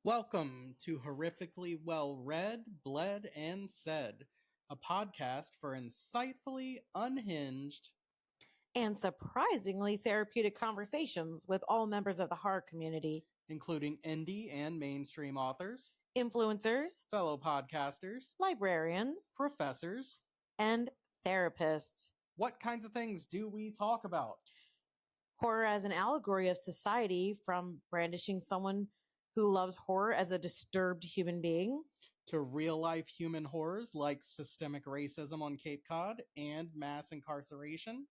Welcome to Horrifically Well Read, Bled, and Said, a podcast for insightfully unhinged and surprisingly therapeutic conversations with all members of the horror community, including indie and mainstream authors, influencers, fellow podcasters, librarians, professors, and therapists. What kinds of things do we talk about? Horror as an allegory of society, from brandishing someone who loves horror as a disturbed human being, to real-life human horrors like systemic racism on Cape Cod and mass incarceration,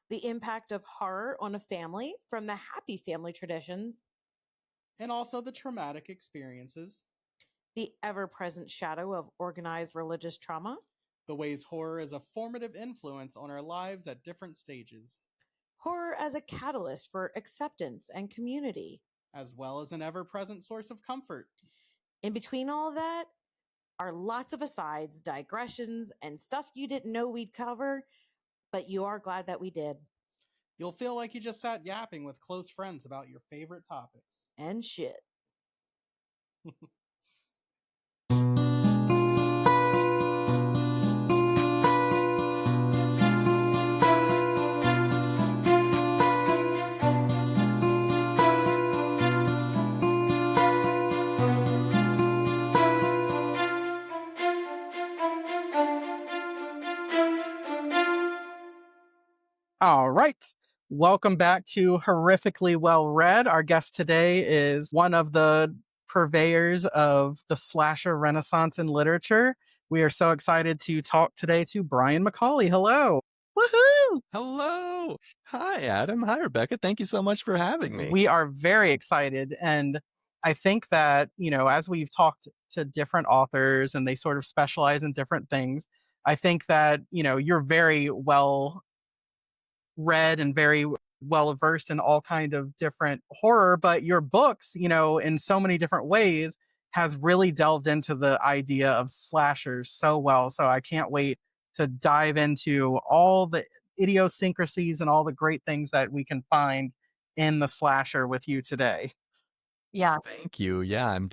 the impact of horror on a family, from the happy family traditions, and also the traumatic experiences, the ever-present shadow of organized religious trauma, the ways horror is a formative influence on our lives at different stages, horror as a catalyst for acceptance and community, as well as an ever-present source of comfort. In between all of that are lots of asides, digressions, and stuff you didn't know we'd cover, but you are glad that we did. You'll feel like you just sat yapping with close friends about your favorite topics. And shit. All right. Welcome back to Horrifically Well Read. Our guest today is one of the purveyors of the slasher renaissance in literature. We are so excited to talk today to Brian McAuley. Hello. Woohoo! Hello. Hi, Adam. Hi, Rebecca. Thank you so much for having me. We are very excited. And I think that, as we've talked to different authors and they sort of specialize in different things, I think that, you're very well read and very well versed in all kind of different horror, but your books, in so many different ways has really delved into the idea of slashers so well. So I can't wait to dive into all the idiosyncrasies and all the great things that we can find in the slasher with you today. Yeah. Thank you. Yeah, I'm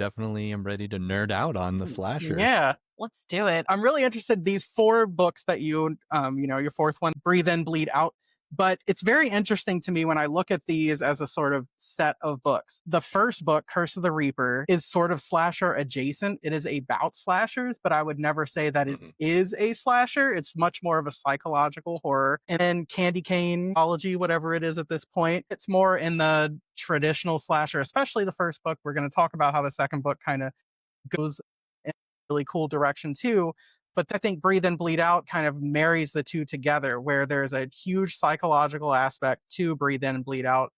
ready to nerd out on the slasher. Yeah. Let's do it. I'm really interested in these 4 books that your 4th one, Breathe In, Bleed Out. But it's very interesting to me when I look at these as a sort of set of books. The first book, Curse of the Reaper, is sort of slasher adjacent. It is about slashers, but I would never say that it is a slasher. It's much more of a psychological horror. And then Candy Cane, whatever it is at this point, it's more in the traditional slasher, especially the first book. We're going to talk about how the second book kind of goes in a really cool direction too. But I think Breathe In, Bleed Out kind of marries the two together, where there's a huge psychological aspect to Breathe In and Bleed Out,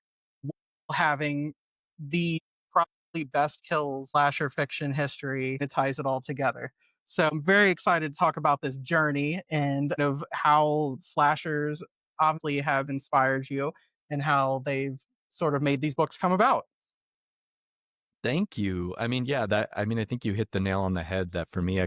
having the probably best kills slasher fiction history. It ties it all together. So I'm very excited to talk about this journey and of how slashers obviously have inspired you and how they've sort of made these books come about. Thank you. I think you hit the nail on the head that for me,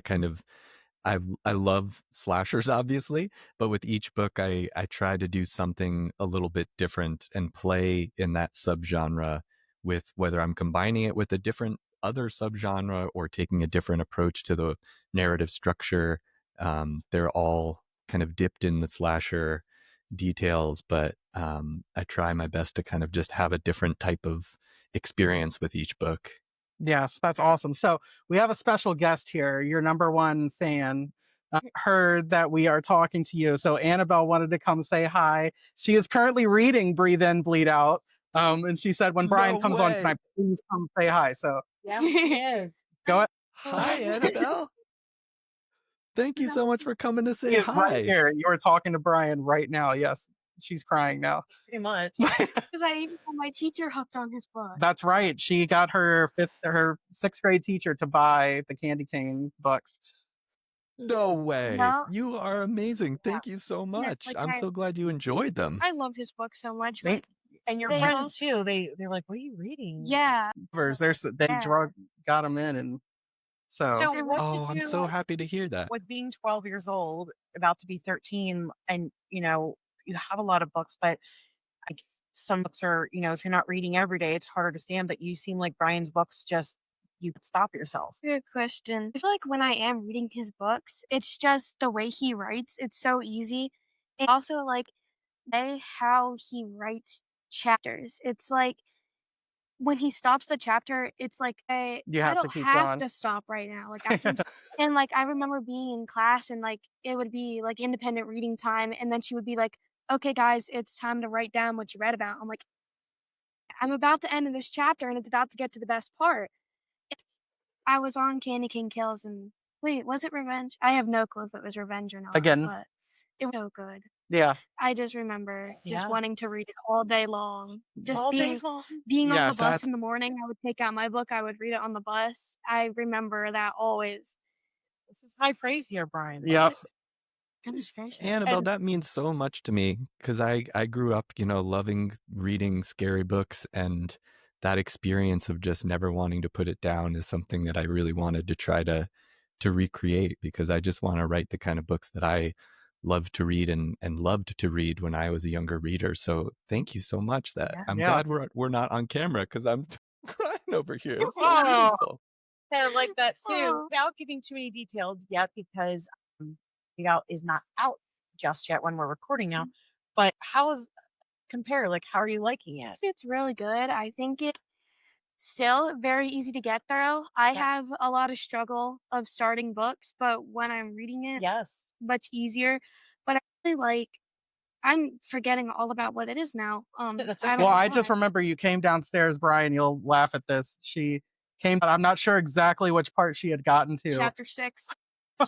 I love slashers, obviously, but with each book, I try to do something a little bit different and play in that subgenre, with whether I'm combining it with a different other subgenre or taking a different approach to the narrative structure. They're all kind of dipped in the slasher details, but I try my best to kind of just have a different type of experience with each book. Yes, that's awesome. So we have a special guest here, your number one fan. Heard that we are talking to you. So Annabelle wanted to come say hi. She is currently reading Breathe In, Bleed Out. And she said, when Brian comes on, can I please come say hi? So Yeah, she is. Go ahead. Hi, Annabelle. Thank you so much for coming to say hi. Right here. You are talking to Brian right now. Yes. She's crying now. Pretty much. Because I even got my teacher hooked on his book. That's right. She got her 6th grade teacher to buy the Candy Cane books. No way. No. You are amazing. Thank you so much. I'm so glad you enjoyed them. I love his book so much. And your They friends too. They're like, what are you reading? Yeah. Got them in, and so what did I'm you- so happy to hear that. With being 12 years old, about to be 13, and you have a lot of books, but some books are, if you're not reading every day, it's harder to stand. But you seem like Brian's books just you could stop yourself. Good question. I feel like when I am reading his books, it's just the way he writes. It's so easy. And also, like, how he writes chapters. It's like when he stops the chapter, it's like You I have to don't keep have going. to stop right now. Like I can, and like I remember being in class and like it would be like independent reading time, and then she would be like, "Okay, guys, it's time to write down what you read about." I'm like, I'm about to end in this chapter, and it's about to get to the best part. I was on Candy King Kills, and wait, was it Revenge? I have no clue if it was Revenge or not, Again. but it was so good. Yeah. I just remember just Yeah. wanting to read it all day long. Just All day being long. being on Yeah, the bus that's in the morning, I would take out my book, I would read it on the bus. I remember that always. This is high praise here, Brian. Yep. Goodness gracious. Annabelle, And that means so much to me because I grew up, loving reading scary books, and that experience of just never wanting to put it down is something that I really wanted to try to recreate, because I just want to write the kind of books that I loved to read and loved to read when I was a younger reader. So thank you so much. That Yeah. I'm Yeah. glad we're not on camera because I'm crying over here. It's so Oh. meaningful. I like that too. Aw. Without giving too many details yet, because Get Out is not out just yet when we're recording now. But how is compare? Like, how are you liking it? It's really good. I think it's still very easy to get through. I Yeah. have a lot of struggle of starting books, but when I'm reading it, Yes. much easier. But I really like I'm forgetting all about what it is now. That's I don't okay. Well, know I just why. remember you came downstairs, Brian. You'll laugh at this. She came, but I'm not sure exactly which part she had gotten to. Chapter 6.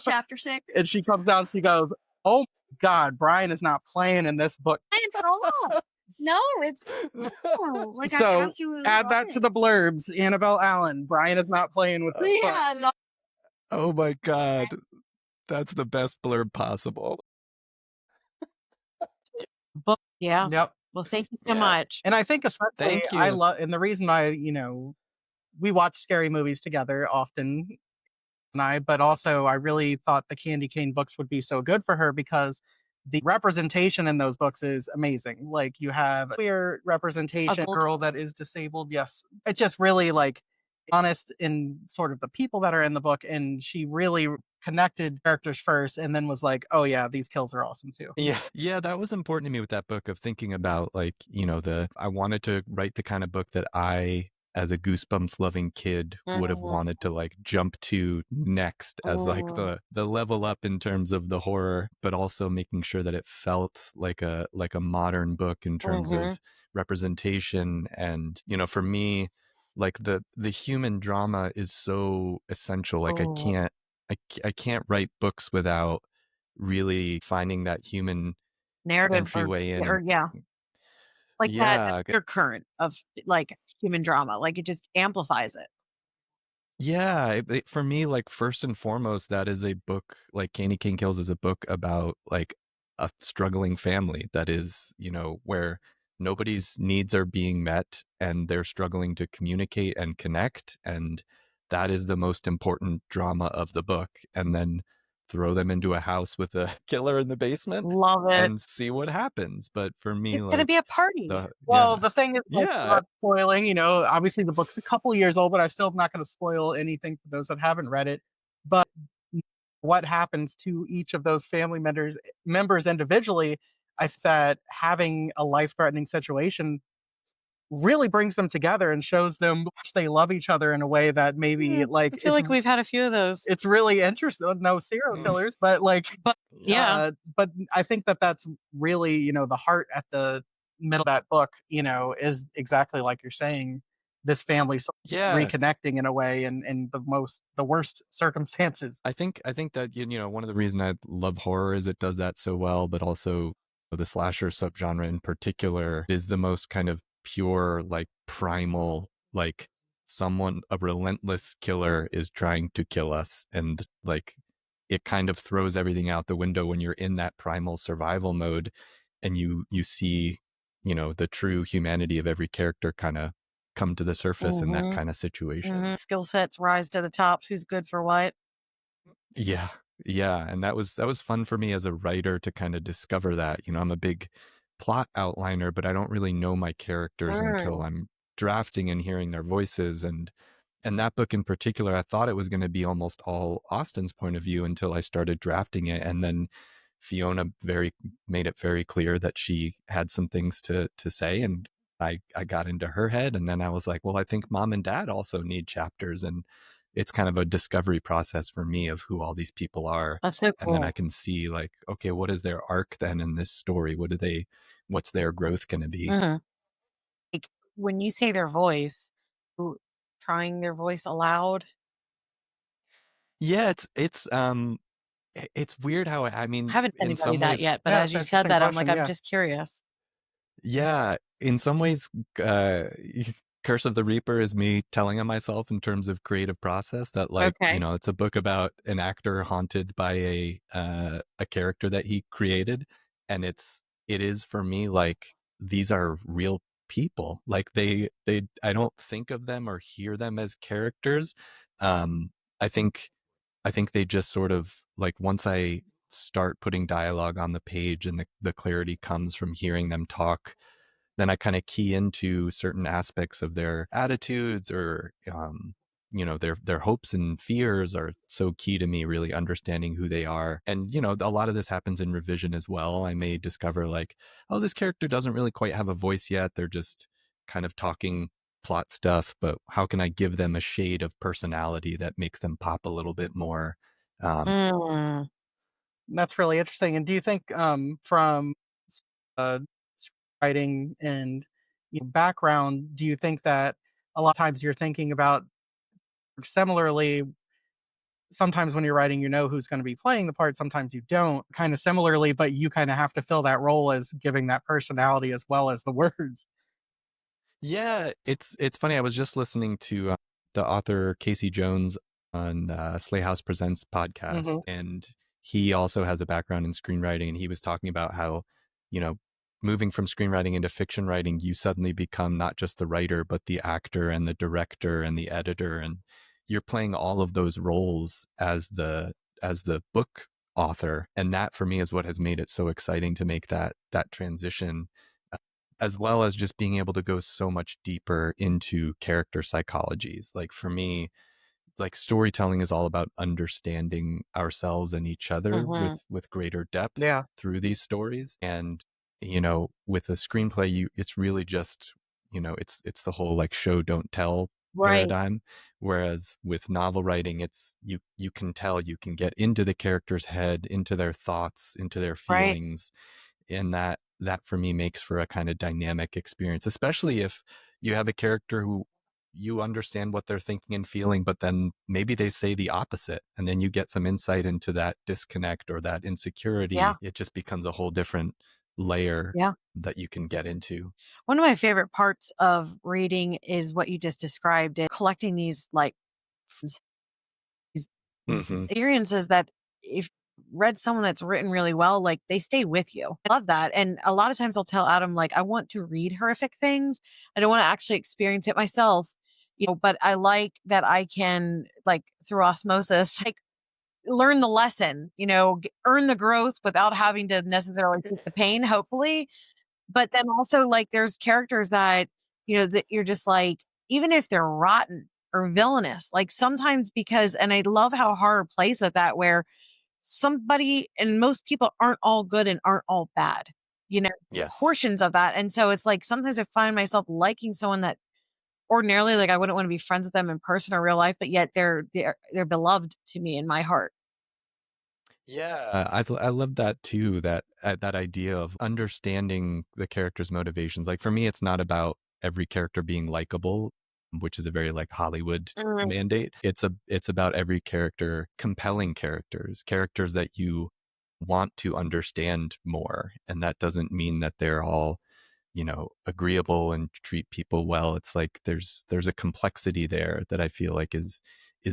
Chapter 6. And she comes down, she goes, "Oh my God, Brian is not playing in this book." I didn't throw up. No, it's like I So absolutely add love that to it. the blurbs. Annabelle Allen, Brian is not playing with this book. Yeah. No, Oh my God. That's the best blurb possible. book. Yeah. Yep. Well, thank you so Yeah. much. And I think especially Thank I you. love, and the reason we watch scary movies together often, but also I really thought the Candy Cane books would be so good for her because the representation in those books is amazing. Like you have queer representation, girl that is disabled. Yes. It's just really like honest in sort of the people that are in the book. And she really connected characters first and then was like, oh yeah, these kills are awesome too. Yeah, that was important to me with that book, of thinking about like, I wanted to write the kind of book that I, as a Goosebumps loving kid, would have wanted to like jump to next as like the level up in terms of the horror, but also making sure that it felt like a modern book in terms of representation. And for me, like the human drama is so essential. Like I can't write books without really finding that human Narrative entryway in. or yeah, like Yeah, that undercurrent of like human drama. Like it just amplifies it. yeah. For me, like first and foremost, that is a book. Like Candy King Kills is a book about like a struggling family that is, where nobody's needs are being met and they're struggling to communicate and connect, and that is the most important drama of the book. And then throw them into a house with a killer in the basement Love it. and see what happens. But for me, It's gonna be a party. Well, the thing is, like, Yeah. not spoiling, obviously the book's a couple years old, but I still am not going to spoil anything for those that haven't read it. But what happens to each of those family members individually, I think that having a life-threatening situation really brings them together and shows them they love each other in a way that maybe like I feel like we've had a few of those. it's really interesting. No serial killers, but Yeah. but I think that that's really the heart at the middle of that book. Is exactly like you're saying. This family sort of Yeah. reconnecting in a way, and in the worst circumstances. I think that one of the reasons I love horror is it does that so well, but also the slasher subgenre in particular is the most kind of pure, like primal, like a relentless killer is trying to kill us, and like it kind of throws everything out the window when you're in that primal survival mode, and you see the true humanity of every character kind of come to the surface in that kind of situation. Skill sets rise to the top. Who's good for what? Yeah. And that was fun for me as a writer to kind of discover that. I'm a big plot outliner, but I don't really know my characters until I'm drafting and hearing their voices. And And that book in particular, I thought it was going to be almost all Austen's point of view until I started drafting it. And then Fiona made it very clear that she had some things to say. And I got into her head. And then I was like, well, I think mom and dad also need chapters. And it's kind of a discovery process for me of who all these people are. That's so And then I cool. can see like, okay, what is their arc then in this story? What's their growth going to be? Mhm. Like, when you say their voice, who trying their voice aloud? Yeah, it's weird how I I mean, haven't in anybody some that ways, yet, but Yeah, as it's an you said interesting that, I'm like, question. I'm Yeah. just curious. yeah, in some ways, uh, Curse of the Reaper is me telling on myself in terms of creative process that like, Okay. it's a book about an actor haunted by a character that he created. And it is for me like these are real people. Like I don't think of them or hear them as characters. Um, I think I think they just sort of like once I start putting dialogue on the page and the clarity comes from hearing them talk, then I kind of key into certain aspects of their attitudes or their hopes and fears are so key to me really understanding who they are. And a lot of this happens in revision as well. I may discover like, oh, this character doesn't really quite have a voice yet. They're just kind of talking plot stuff, but how can I give them a shade of personality that makes them pop a little bit more? um, Mm. That's really interesting. And do you think from uh, writing and background, do you think that a lot of times you're thinking about similarly? Sometimes when you're writing, you know who's going to be playing the part. Sometimes you don't. Kind of similarly, but you kind of have to fill that role as giving that personality as well as the words. Yeah, it's funny. I was just listening to the author Casey Jones on Slay House Presents podcast, Hmm. and he also has a background in screenwriting. And he was talking about how, you know, moving from screenwriting into fiction writing, you suddenly become not just the writer, but the actor and the director and the editor, and you're playing all of those roles as the book author. And that for me is what has made it so exciting to make that transition, as well as just being able to go so much deeper into character psychologies. Like for me, like storytelling is all about understanding ourselves and each other Mhm. with greater depth Yeah. through these stories. And with a screenplay, it's really just it's the whole like show don't tell Right. paradigm. Whereas with novel writing, it's you can tell, you can get into the character's head, into their thoughts, into their Right. feelings. And that for me makes for a kind of dynamic experience, especially if you have a character who you understand what they're thinking and feeling, but then maybe they say the opposite, and then you get some insight into that disconnect or that Yeah. insecurity. It just becomes a whole different layer Yeah. that you can get into. One of my favorite parts of reading is what you just described, it collecting these like these Hmm. experiences that if read someone that's written really well, like they stay with you. I love that. And a lot of times I'll tell Adam, like, I want to read horrific things. I don't want to actually experience it myself, but I like that I can like through osmosis, like learn the lesson, earn the growth without having to necessarily take the pain, hopefully. But then also like there's characters that, that you're just like, even if they're rotten or villainous, like sometimes because, and I love how horror plays with that, where somebody and most people aren't all good and aren't all bad, you know, Yes. portions of that. And so it's like sometimes I find myself liking someone that ordinarily like I wouldn't want to be friends with them in person or real life, but yet they're beloved to me in my heart. Yeah, I love that too. That idea of understanding the character's motivations. Like for me, it's not about every character being likable, which is a very like Hollywood Mm, mandate. It's about every character, compelling characters that you want to understand more. And that doesn't mean that they're all agreeable and treat people well. It's like there's a complexity there that I feel like is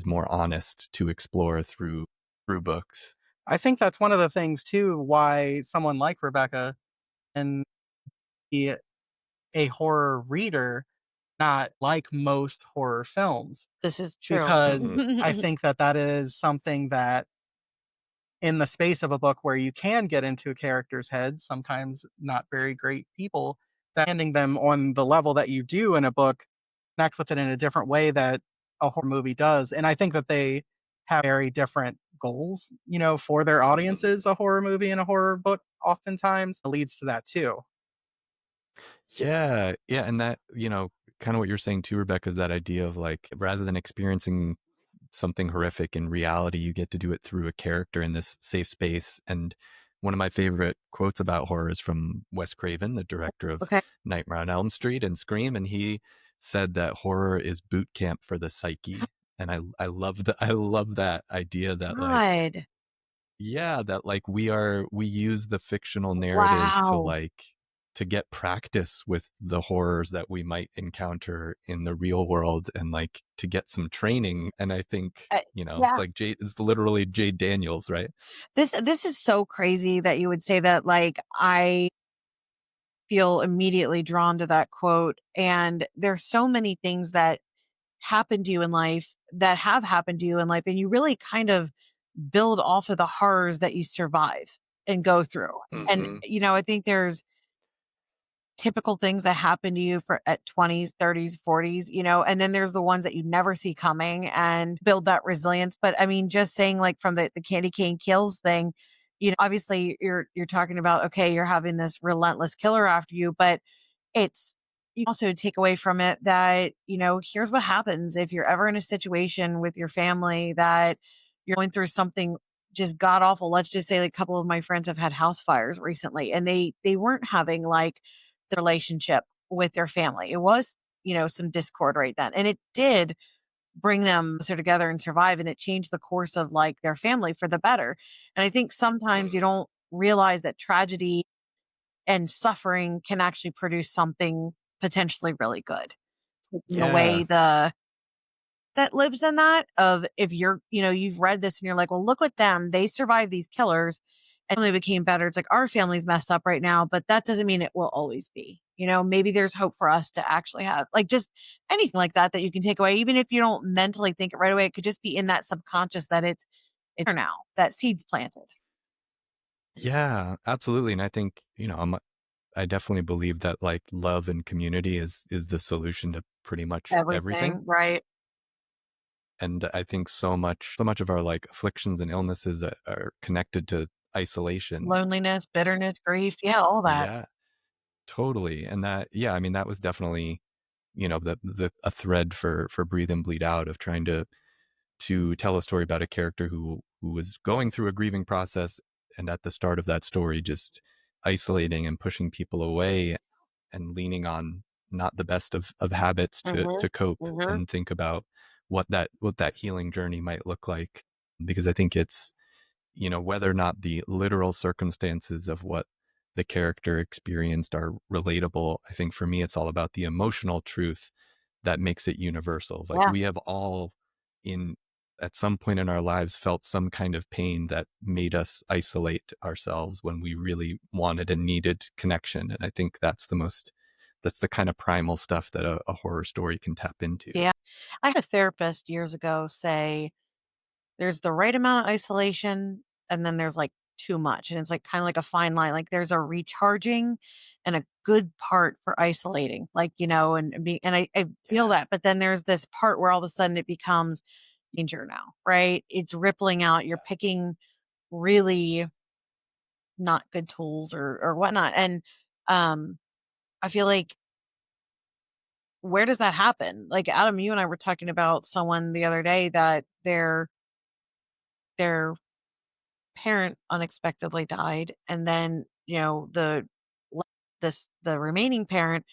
more honest to explore through books. I think that's one of the things too why someone like Rebecca can be a horror reader, not like most horror films, this is true. because Hmm. I think that that is something that in the space of a book where you can get into a character's head, sometimes not very great people, that landing them on the level that you do in a book, connect with it in a different way that a horror movie does. And I think that they have very different goals, for their audiences. A horror movie and a horror book oftentimes leads to that too. Yeah, yeah, and that, kind of what you're saying too, Rebecca, is that idea of like rather than experiencing something horrific in reality, you get to do it through a character in this safe space. And one of my favorite quotes about horror is from Wes Craven, the director of Okay. Nightmare on Elm Street and Scream, and he said that horror is boot camp for the psyche. And I love that idea that like, God. yeah, that like we use the fictional narratives to Wow. like to get practice with the horrors that we might encounter in the real world and like to get some training. And I think, Uh, it's yeah. like it's literally Jade Daniels, right? This is so crazy that you would say that. Like, I feel immediately drawn to that quote. And there's so many things that happen to you in life that have happened to you in life. And you really kind of build off of the horrors that you survive and go through. And, Mm-hmm. I think there's typical things that happen to you for at 20s, 30s, 40s, and then there's the ones that you never see coming and build that resilience. But I mean, just saying like from the candy cane kills thing, obviously you're talking about, okay, you're having this relentless killer after you, but it's you also take away from it that, here's what happens if you're ever in a situation with your family that you're going through something just god awful. Let's just say like, a couple of my friends have had house fires recently, and they weren't having like the relationship with their family. It was, some discord right then. And it did bring them closer together and survive. And it changed the course of like their family for the better. And I think sometimes you don't realize that tragedy and suffering can actually produce something potentially really good. Taking away Yeah. the that lives in that of if you're, you've read this and you're like, well, look at them. They survived these killers and they became better. It's like our family's messed up right now, but that doesn't mean it will always be. Maybe there's hope for us to actually have like just anything like that that you can take away. Even if you don't mentally think it right away, it could just be in that subconscious that it's now that seed's planted. Yeah, absolutely. And I think, I definitely believe that like love and community is the solution to pretty much everything. Everything, right? And I think so much of our like afflictions and illnesses are connected to isolation. Loneliness, bitterness, grief. Yeah, all that. Yeah, totally. And that, yeah, I mean, that was definitely, the a thread for Breathe and Bleed Out, of trying to tell a story about a character who was going through a grieving process, and at the start of that story just isolating and pushing people away and leaning on not the best of habits to cope Mm-hmm. and think about what that healing journey might look like. Because I think it's, whether or not the literal circumstances of what the character experienced are relatable, I think for me it's all about the emotional truth that makes it universal. Like Yeah. we have all in at some point in our lives felt some kind of pain that made us isolate ourselves when we really wanted and needed connection. And I think that's the kind of primal stuff that a horror story can tap into. Yeah. I had a therapist years ago say there's the right amount of isolation and then there's like too much. And it's like kind of like a fine line. Like there's a recharging and a good part for isolating, like, and I feel Yeah. that. But then there's this part where all of a sudden it becomes danger now, right? It's rippling out. You're picking really not good tools or whatnot. And I feel like where does that happen? Like Adam, you and I were talking about someone the other day that their parent unexpectedly died, and then the remaining parent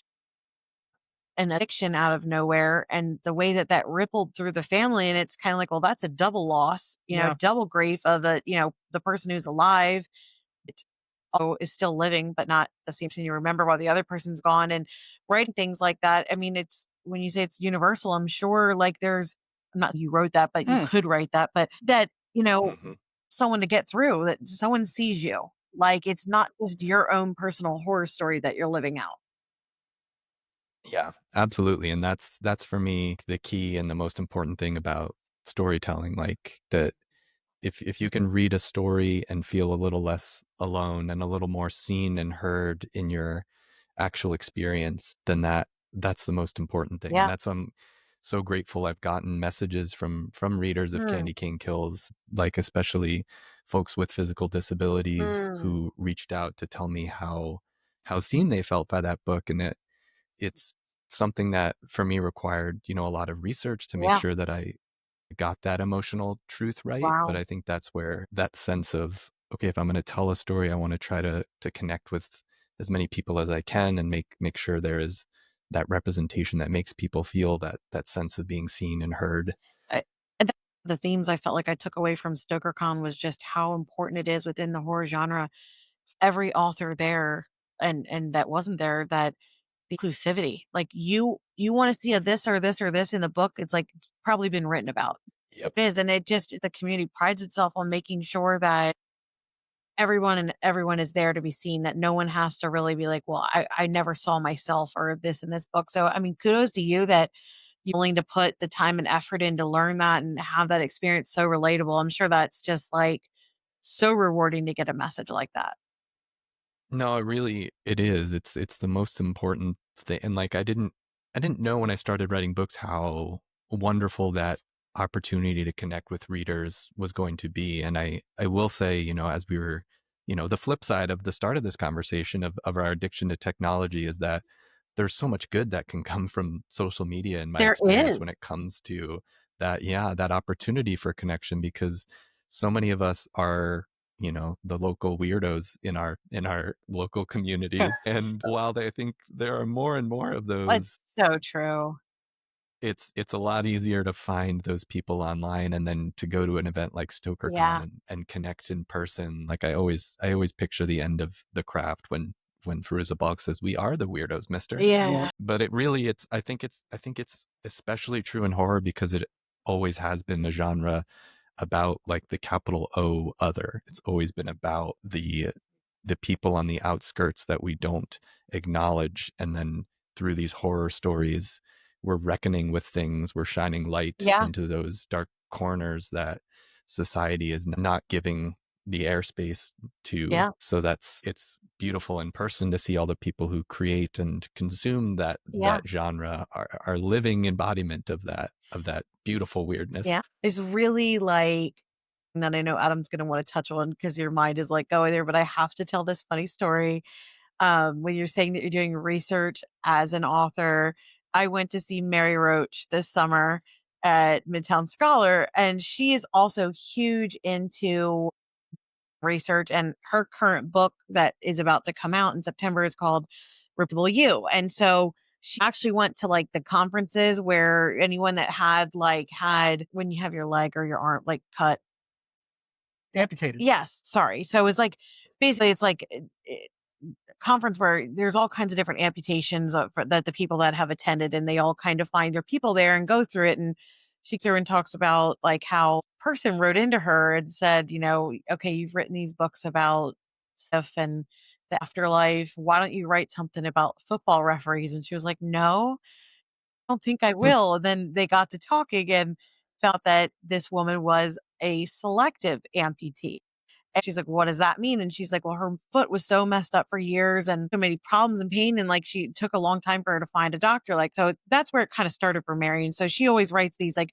an addiction out of nowhere, and the way that rippled through the family, and it's kind of like, well, that's a double loss, Yeah. double grief of the person who's alive is still living, but not the same person you remember while the other person's gone. And writing things like that. I mean, it's when you say it's universal, I'm sure like there's not you wrote that, but you Hmm. could write that, but that, Mm-hmm. someone to get through, that someone sees you. Like it's not just your own personal horror story that you're living out. Yeah, absolutely. And that's for me the key and the most important thing about storytelling. Like that if you can read a story and feel a little less alone and a little more seen and heard in your actual experience, then that's the most important thing. And Yeah. that's so grateful I've gotten messages from readers of Candy Cane Kills, like especially folks with physical disabilities who reached out to tell me how seen they felt by that book. And it's something that for me required, a lot of research to make Yeah. sure that I got that emotional truth right. But Wow. I think that's where that sense of, okay, if I'm going to tell a story, I want to try to connect with as many people as I can and make sure there is that representation that makes people feel that sense of being seen and heard. And the themes I felt like I took away from StokerCon was just how important it is within the horror genre. Every author there and that wasn't there, that the inclusivity, like you want to see a this or this or this in the book, it's like it's probably been written about. Yep. It is. And it just, the community prides itself on making sure that everyone is there to be seen, that no one has to really be like, well, I never saw myself or this in this book. So, I mean, kudos to you that you're willing to put the time and effort in to learn that and have that experience so relatable. I'm sure that's just like so rewarding to get a message like that. No, it is. It's the most important thing. And like I didn't know when I started writing books how wonderful that opportunity to connect with readers was going to be. And I will say, as we were, the flip side of the start of this conversation of our addiction to technology is that there's so much good that can come from social media in my There experience is. when it comes to that, that opportunity for connection, because so many of us are the local weirdos in our local communities. And while I think there are more and more of It's those, so true. it's a lot easier to find those people online and then to go to an event like StokerCon Yeah. and connect in person. Like I always picture the end of The Craft when Firuza Balk says, "We are the weirdos, mister." Yeah. But it really, I think it's especially true in horror because it always has been a genre about like the capital O other. It's always been about the people on the outskirts that we don't acknowledge. And then through these horror stories, we're reckoning with things, we're shining light Yeah. into those dark corners that society is not giving the airspace to. Yeah. So it's beautiful in person to see all the people who create and consume that genre are living embodiment of that beautiful weirdness. Yeah. It's really like that. I know Adam's going to want to touch on because your mind is like going there, but I have to tell this funny story. When you're saying that you're doing research as an author, I went to see Mary Roach this summer at Midtown Scholar, and she is also huge into research. And her current book that is about to come out in September is called Relatable You. And so she actually went to like the conferences where anyone that had when you have your leg or your arm like cut. Amputated. Yes. Sorry. So it's like, basically it's like conference where there's all kinds of different amputations that the people that have attended, and they all kind of find their people there and go through it. And she through and talks about like how a person wrote into her and said, okay, you've written these books about stuff and the afterlife. Why don't you write something about football referees? And she was like, no, I don't think I will. And then they got to talking and felt that this woman was a selective amputee. And she's like, what does that mean? And she's like, well, her foot was so messed up for years and so many problems and pain. And like, she took a long time for her to find a doctor. Like, so that's where it kind of started for Mary. And so she always writes these like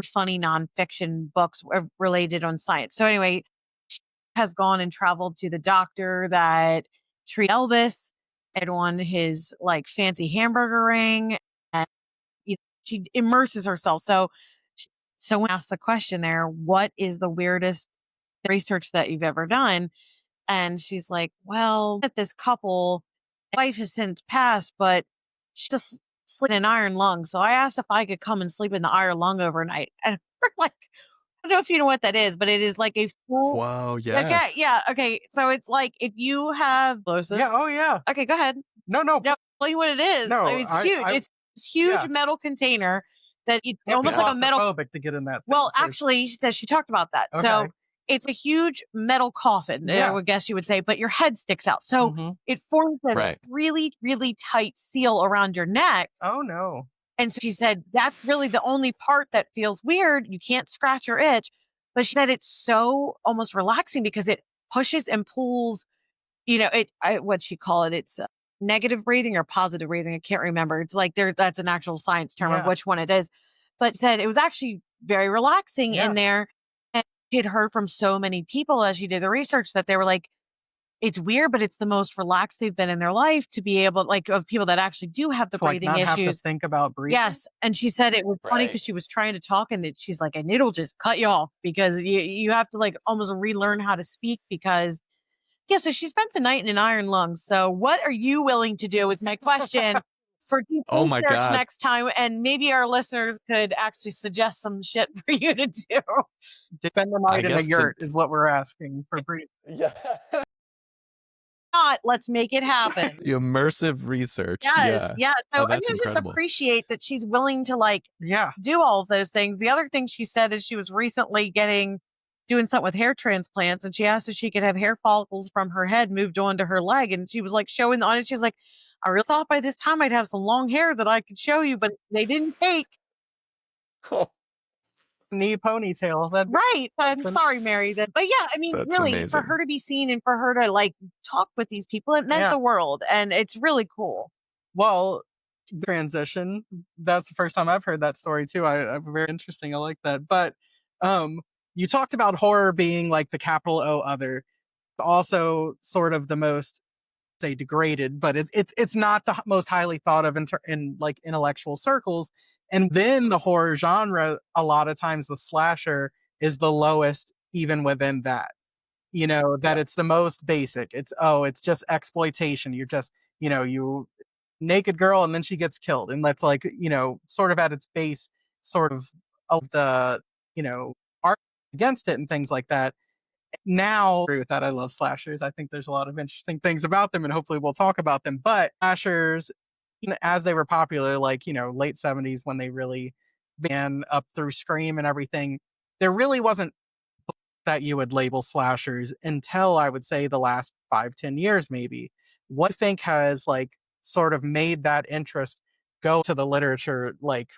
funny nonfiction books related on science. So anyway, she has gone and traveled to the doctor that treated Elvis and on his like fancy hamburger ring. And she immerses herself. So someone asked the question there, what is the weirdest research that you've ever done? And she's like, well, at this couple, wife has since passed, but she just slept in an iron lung. So I asked if I could come and sleep in the iron lung overnight. And we're like, I don't know if you know what that is, but it is like a full. Wow, Okay, yes. yeah, okay. So it's like if you have Yeah. Oh, yeah. Okay, go ahead. No. No, tell you what it is. No, I mean, it's huge. It's this huge metal container that it's almost like a metal. Claustrophobic to get in that. Well, actually, she talked about that. Okay. So it's a huge metal coffin, I would guess you would say, but your head sticks out. So it forms this really, really tight seal around your neck. Oh, no. And so she said, that's really the only part that feels weird. You can't scratch or itch. But she said it's so almost relaxing because it pushes and pulls, what she call it. It's negative breathing or positive breathing. I can't remember. It's like that's an actual science term of Yeah. which one it is, but said it was actually very relaxing Yeah. in there. And she had heard from so many people as she did the research that they were like, it's weird, but it's the most relaxed they've been in their life to be able, like, of people that actually do have the To like breathing not have to issues. think about breathing. Yes. And she said it was funny Right. because she was trying to talk and she's like, and it'll just cut you off because you have to like almost relearn how to speak because, yeah. So she spent the night in an iron lung. So what are you willing to do is my question for deep Oh my research God. next time. And maybe our listeners could actually suggest some shit for you to do. Spend the I night in a guess yurt is what we're asking for breathing. yeah. Not, let's make it happen. The immersive research. Yes, Yeah. yeah. So Oh, I mean, that's I just incredible. appreciate that she's willing to like Yeah. do all of those things. The other thing she said is she was recently doing something with hair transplants, and she asked if she could have hair follicles from her head moved onto her leg, and she was like showing on it. She was like, I really thought by this time I'd have some long hair that I could show you, but they didn't take. Knee ponytail. Right. I'm sorry, Mary. But yeah, I mean, That's really, for amazing. her to be seen and for her to like talk with these people, it meant Yeah. the world, and it's really cool. Well, transition. That's the first time I've heard that story too. I very interesting. I like that. But you talked about horror being like the capital O other, also sort of the most say degraded, but it's not the most highly thought of in like intellectual circles. And then the horror genre, a lot of times the slasher is the lowest even within that. That Yeah. it's the most basic. It's just exploitation. You're just, you naked girl and then she gets killed. And that's like, sort of at its base, sort of the, art against it and things like that. Now, I agree with that. I love slashers. I think there's a lot of interesting things about them, and hopefully we'll talk about them. But slashers, as they were popular, like, late 70s when they really began up through Scream and everything, there really wasn't that you would label slashers until I would say the last 5-10 years, maybe. What do you think has like sort of made that interest go to the literature? Like,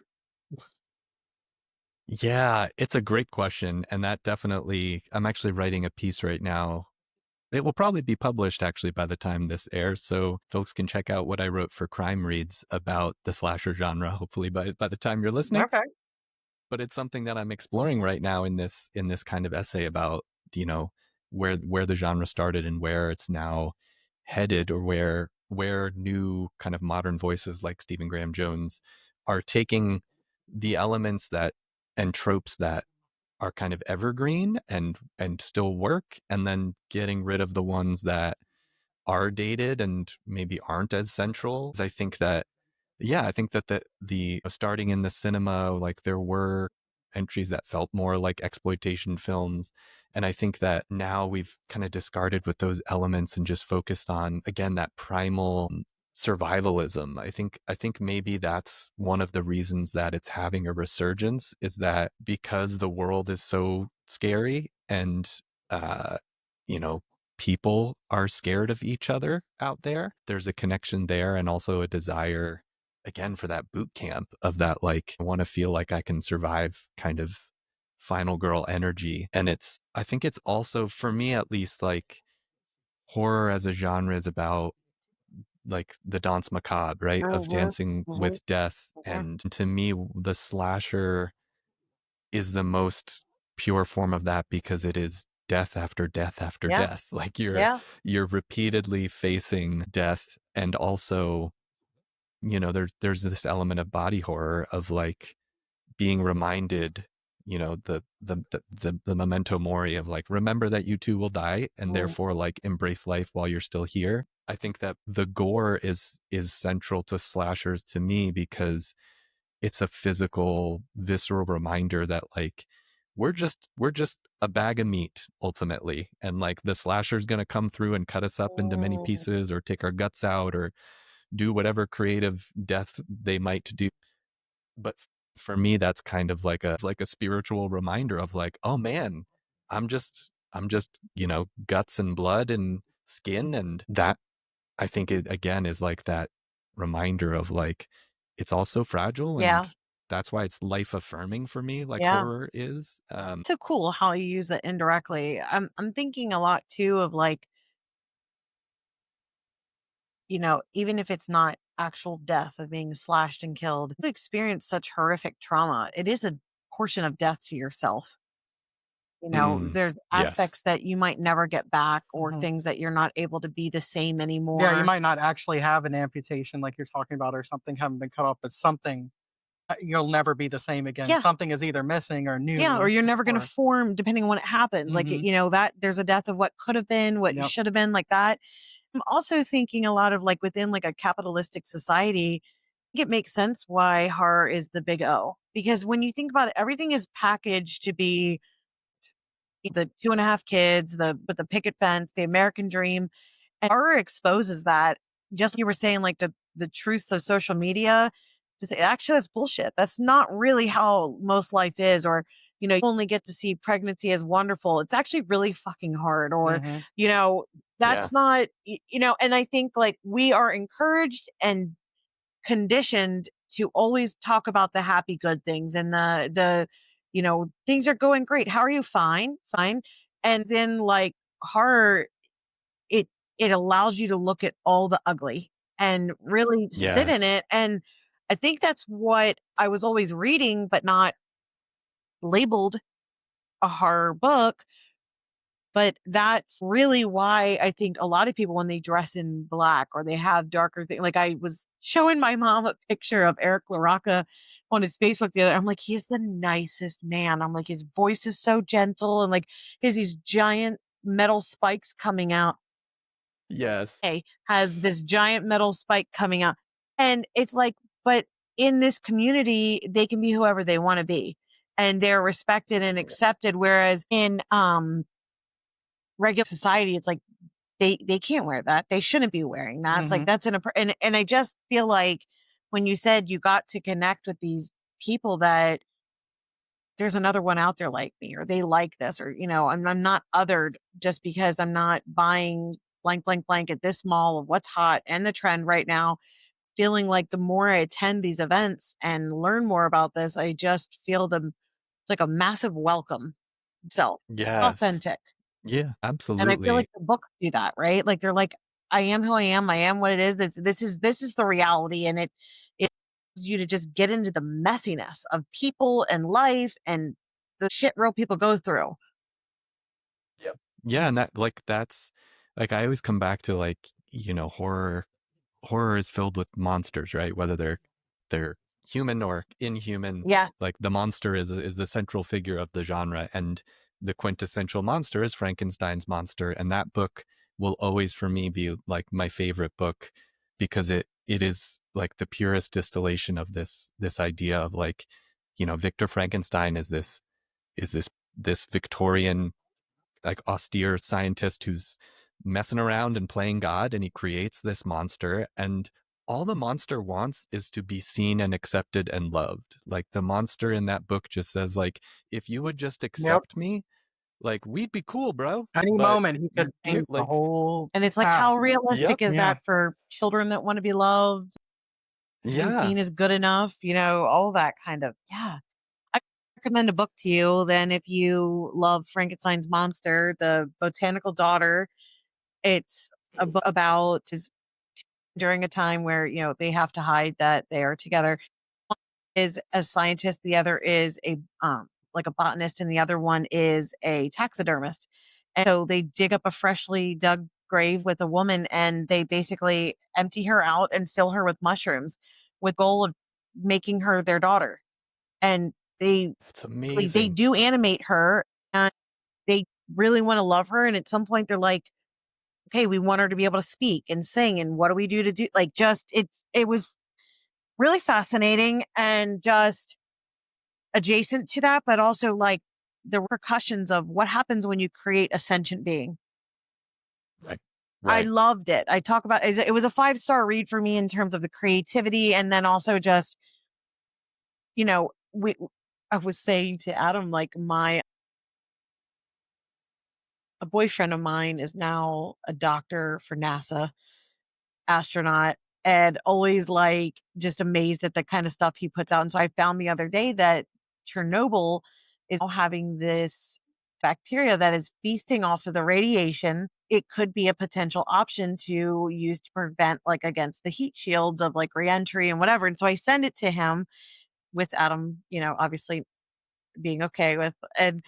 Yeah, it's a great question. And that definitely, I'm actually writing a piece right now. It will probably be published actually by the time this airs. So folks can check out what I wrote for Crime Reads about the slasher genre, hopefully by the time you're listening. okay, But it's something that I'm exploring right now in this kind of essay about, where the genre started and where it's now headed, or where new kind of modern voices like Stephen Graham Jones are taking the elements that and tropes that are kind of evergreen and still work, and then getting rid of the ones that are dated and maybe aren't as central. I think that the starting in the cinema, like there were entries that felt more like exploitation films. And I think that now we've kind of discarded with those elements and just focused on, again, that primal survivalism. I think maybe that's one of the reasons that it's having a resurgence, is that because the world is so scary and, uh, you know, people are scared of each other out there. There's a connection there, and also a desire, again, for that boot camp of that, like, I want to feel like I can survive kind of final girl energy. And I think it's also, for me at least, like, horror as a genre is about like the danse macabre, right? Of dancing with death. And to me, the slasher is the most pure form of that, because it is death after death after Yeah. death. Like you're Yeah. repeatedly facing death. And also, there's this element of body horror of like being reminded, the memento mori of like, remember that you too will die, and therefore like embrace life while you're still here. I think that the gore is central to slashers to me, because it's a physical, visceral reminder that like we're just a bag of meat ultimately, and like the slasher's going to come through and cut us up into many pieces, or take our guts out, or do whatever creative death they might do. But for me, that's kind of like a spiritual reminder of like, oh man, I'm just guts and blood and skin. And that, I think, it again is like that reminder of like, it's also fragile. Yeah. And that's why it's life affirming for me, like Yeah. horror is. So cool how you use it indirectly. I'm thinking a lot too of like, even if it's not actual death of being slashed and killed, you experience such horrific trauma. It is a portion of death to yourself. There's Yes. aspects that you might never get back, or Mhm. things that you're not able to be the same Yeah, you anymore. might not actually have an amputation like you're talking about, or something having been cut off, but something you'll never be the same again. Yeah. Something is either missing or Yeah, or new, you're never going to or form depending on when it happens. Like, Mhm. that there's a death of what could have been, what Yep. should have been, like that. I'm also thinking a lot of, like, within like a capitalistic society, I think it makes sense why horror is the big O. Because when you think about it, everything is packaged to be the 2.5 kids, with the picket fence, the American dream. And horror exposes that. Just like you were saying, like the truths of social media. Actually, that's bullshit. That's not really how most life is. Or, you only get to see pregnancy as wonderful. It's actually really fucking hard. Or, Mhm. you know, Yeah. that's not, and I think, like, we are encouraged and conditioned to always talk about the happy, good things, and things are going great. How are you? Fine, fine. And then, like, horror, it it allows you to look at all the ugly and really sit in Yes. it. And I think that's what I was always reading, but not labeled a horror book. But that's really why I think a lot of people, when they dress in black or they have darker things, like, I was showing my mom a picture of Eric LaRocca on his Facebook the other. I'm like, he's the nicest man. I'm like, his voice is so gentle, and, like, he has these giant metal spikes coming out. Yes. Has this giant metal spike coming out. And it's like, but in this community, they can be whoever they want to be, and they're respected and accepted. Whereas in regular society, it's like they can't wear that. They shouldn't be wearing that. It's like, Mhm. that's and I just feel like when you said you got to connect with these people, that there's another one out there like me, or they like this, or, I'm not othered just because I'm not buying blank, blank, blank at this mall of what's hot and the trend right now. Feeling like the more I attend these events and learn more about this, I just feel them. It's like a massive welcome. Self Yes. authentic. Yeah, And I feel like absolutely. the books do that, right? Like, they're like, I am who I am. I am what it is. This is the reality. And it allows you to just get into the messiness of people and life and the shit real people go through. Yep. Yeah, and that's like, I always come back to, like, horror is filled with monsters, right? Whether they're human or inhuman, Yeah. like, the monster is the central figure of the genre, and the quintessential monster is Frankenstein's monster. And that book will always, for me, be like my favorite book, because it is like the purest distillation of this idea of, like, Victor Frankenstein is this Victorian, like, austere scientist who's messing around and playing God, and he creates this monster, and all the monster wants is to be seen and accepted and loved. Like, the monster in that book just says, like, if you would just Yep. accept me, like, we'd be cool, bro. Any But moment he you could can't, change the like, whole And it's like, path. how yep, realistic is Yeah. that for children that want to be loved, be yeah, seen as good enough, all that kind of, yeah. I recommend a book to you then if you love Frankenstein's monster, The Botanical Daughter. It's a book about during a time where, they have to hide that they are together. One is a scientist, the other is a like a botanist, and the other one is a taxidermist. And so they dig up a freshly dug grave with a woman, and they basically empty her out and fill her with mushrooms, with goal of making her their daughter. And it's they amazing. do animate her, and they really want to love her. And at some point they're like, okay, we want her to be able to speak and sing. And what do we do to do, like, just, it was really fascinating, and just adjacent to that, but also, like, the repercussions of what happens when you create a sentient being. Right, I right. loved it. I talk about it was a 5-star read for me in terms of the creativity. And then also just, we I was saying to Adam, like, a boyfriend of mine is now a doctor for NASA, astronaut, and always, like, just amazed at the kind of stuff he puts out. And so I found the other day that Chernobyl is now having this bacteria that is feasting off of the radiation. It could be a potential option to use to prevent like against the heat shields of like reentry and whatever. And so I send it to him with Adam, obviously being okay with, and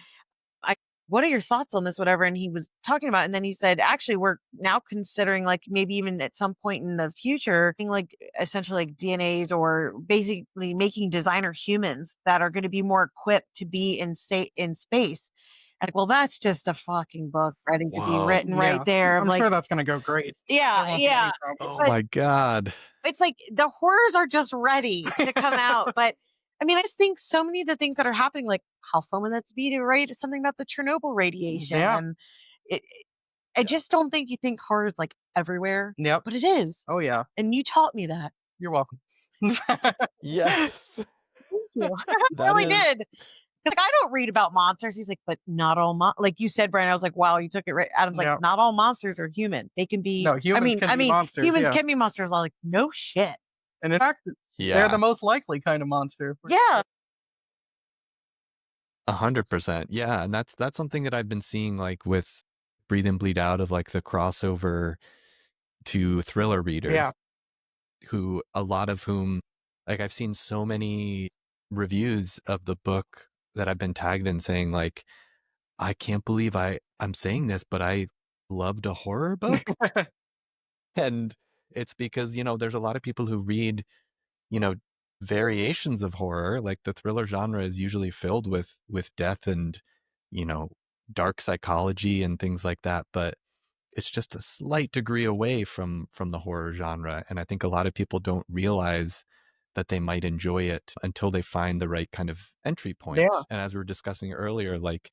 I, what are your thoughts on this, whatever? And he was talking about it, and then he said, actually, we're now considering like maybe even at some point in the future, being like essentially like DNAs or basically making designer humans that are going to be more equipped to be in space. And well, that's just a fucking book ready to be Whoa. written right there. I'm sure that's going to go great. There Yeah, won't be any yeah. trouble. Oh But my God. it's like the horrors are just ready to come out. But I mean, I just think so many of the things that are happening, like how fun would that be to write something about the Chernobyl radiation? Yeah. And I just don't think you think horror is like everywhere, Yep. but it is. Oh, yeah. And you taught me that. You're welcome. Yes. Thank you. I That really is- did. Like, I don't read about monsters. He's like, but not all like you said, Brian. I was like, wow, you took it right. Adam's like, Yeah. not all monsters are human. They can be. No, humans can be monsters, humans yeah. can be monsters. I'm like, no shit. And in fact, Yeah. they're the most likely kind of monster. Yeah. 100%. Yeah. And that's something that I've been seeing like with Breathe In, Bleed Out of like the crossover to thriller readers. Yeah. Who a lot of whom, like I've seen so many reviews of the book that I've been tagged in saying like, I can't believe I'm saying this, but I loved a horror book. And it's because, there's a lot of people who read, variations of horror. Like the thriller genre is usually filled with death and, dark psychology and things like that. But it's just a slight degree away from the horror genre. And I think a lot of people don't realize that they might enjoy it until they find the right kind of entry point. Yeah. And as we were discussing earlier, like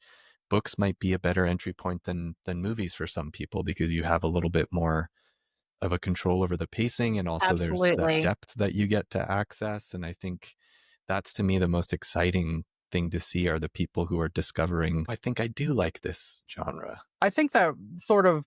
books might be a better entry point than movies for some people because you have a little bit more of a control over the pacing, and also there's Absolutely. that depth that you get to access. And I think that's to me the most exciting thing to see are the people who are discovering, I think I do like this genre. I think that sort of,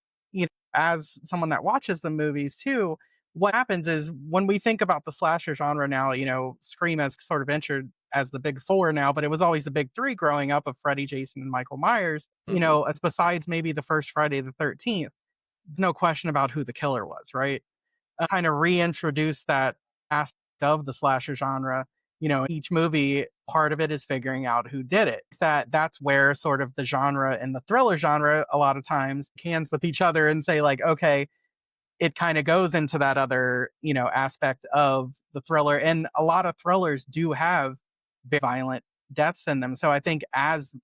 as someone that watches the movies too, what happens is when we think about the slasher genre now, Scream has sort of entered as the big four now, but it was always the big three growing up of Freddy, Jason, and Michael Myers. As besides maybe the first Friday the 13th, no question about who the killer was, right? Kind of reintroduce that aspect of the slasher genre. Each movie, part of it is figuring out who did it. That's where sort of the genre and the thriller genre a lot of times hands with each other and say like, okay, it kind of goes into that other, aspect of the thriller. And a lot of thrillers do have very violent deaths in them. So I think as,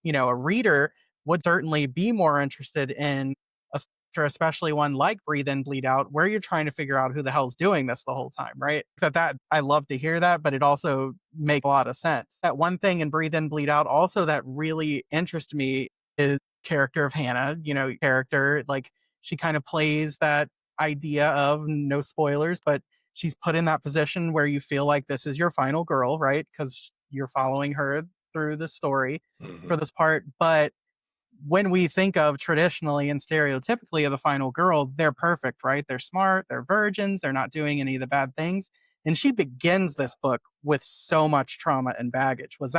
a reader would certainly be more interested in a slasher, especially one like Breathe In, Bleed Out, where you're trying to figure out who the hell's doing this the whole time, right? That I love to hear that, but it also makes a lot of sense. That one thing in Breathe In, Bleed Out also that really interests me is character of Hannah, character, like she kind of plays that idea of, no spoilers, but she's put in that position where you feel like this is your final girl, right? Because you're following her through the story for this part. But when we think of traditionally and stereotypically of the final girl, they're perfect, right? They're smart, they're virgins, they're not doing any of the bad things. And she begins this book with so much trauma and baggage. Was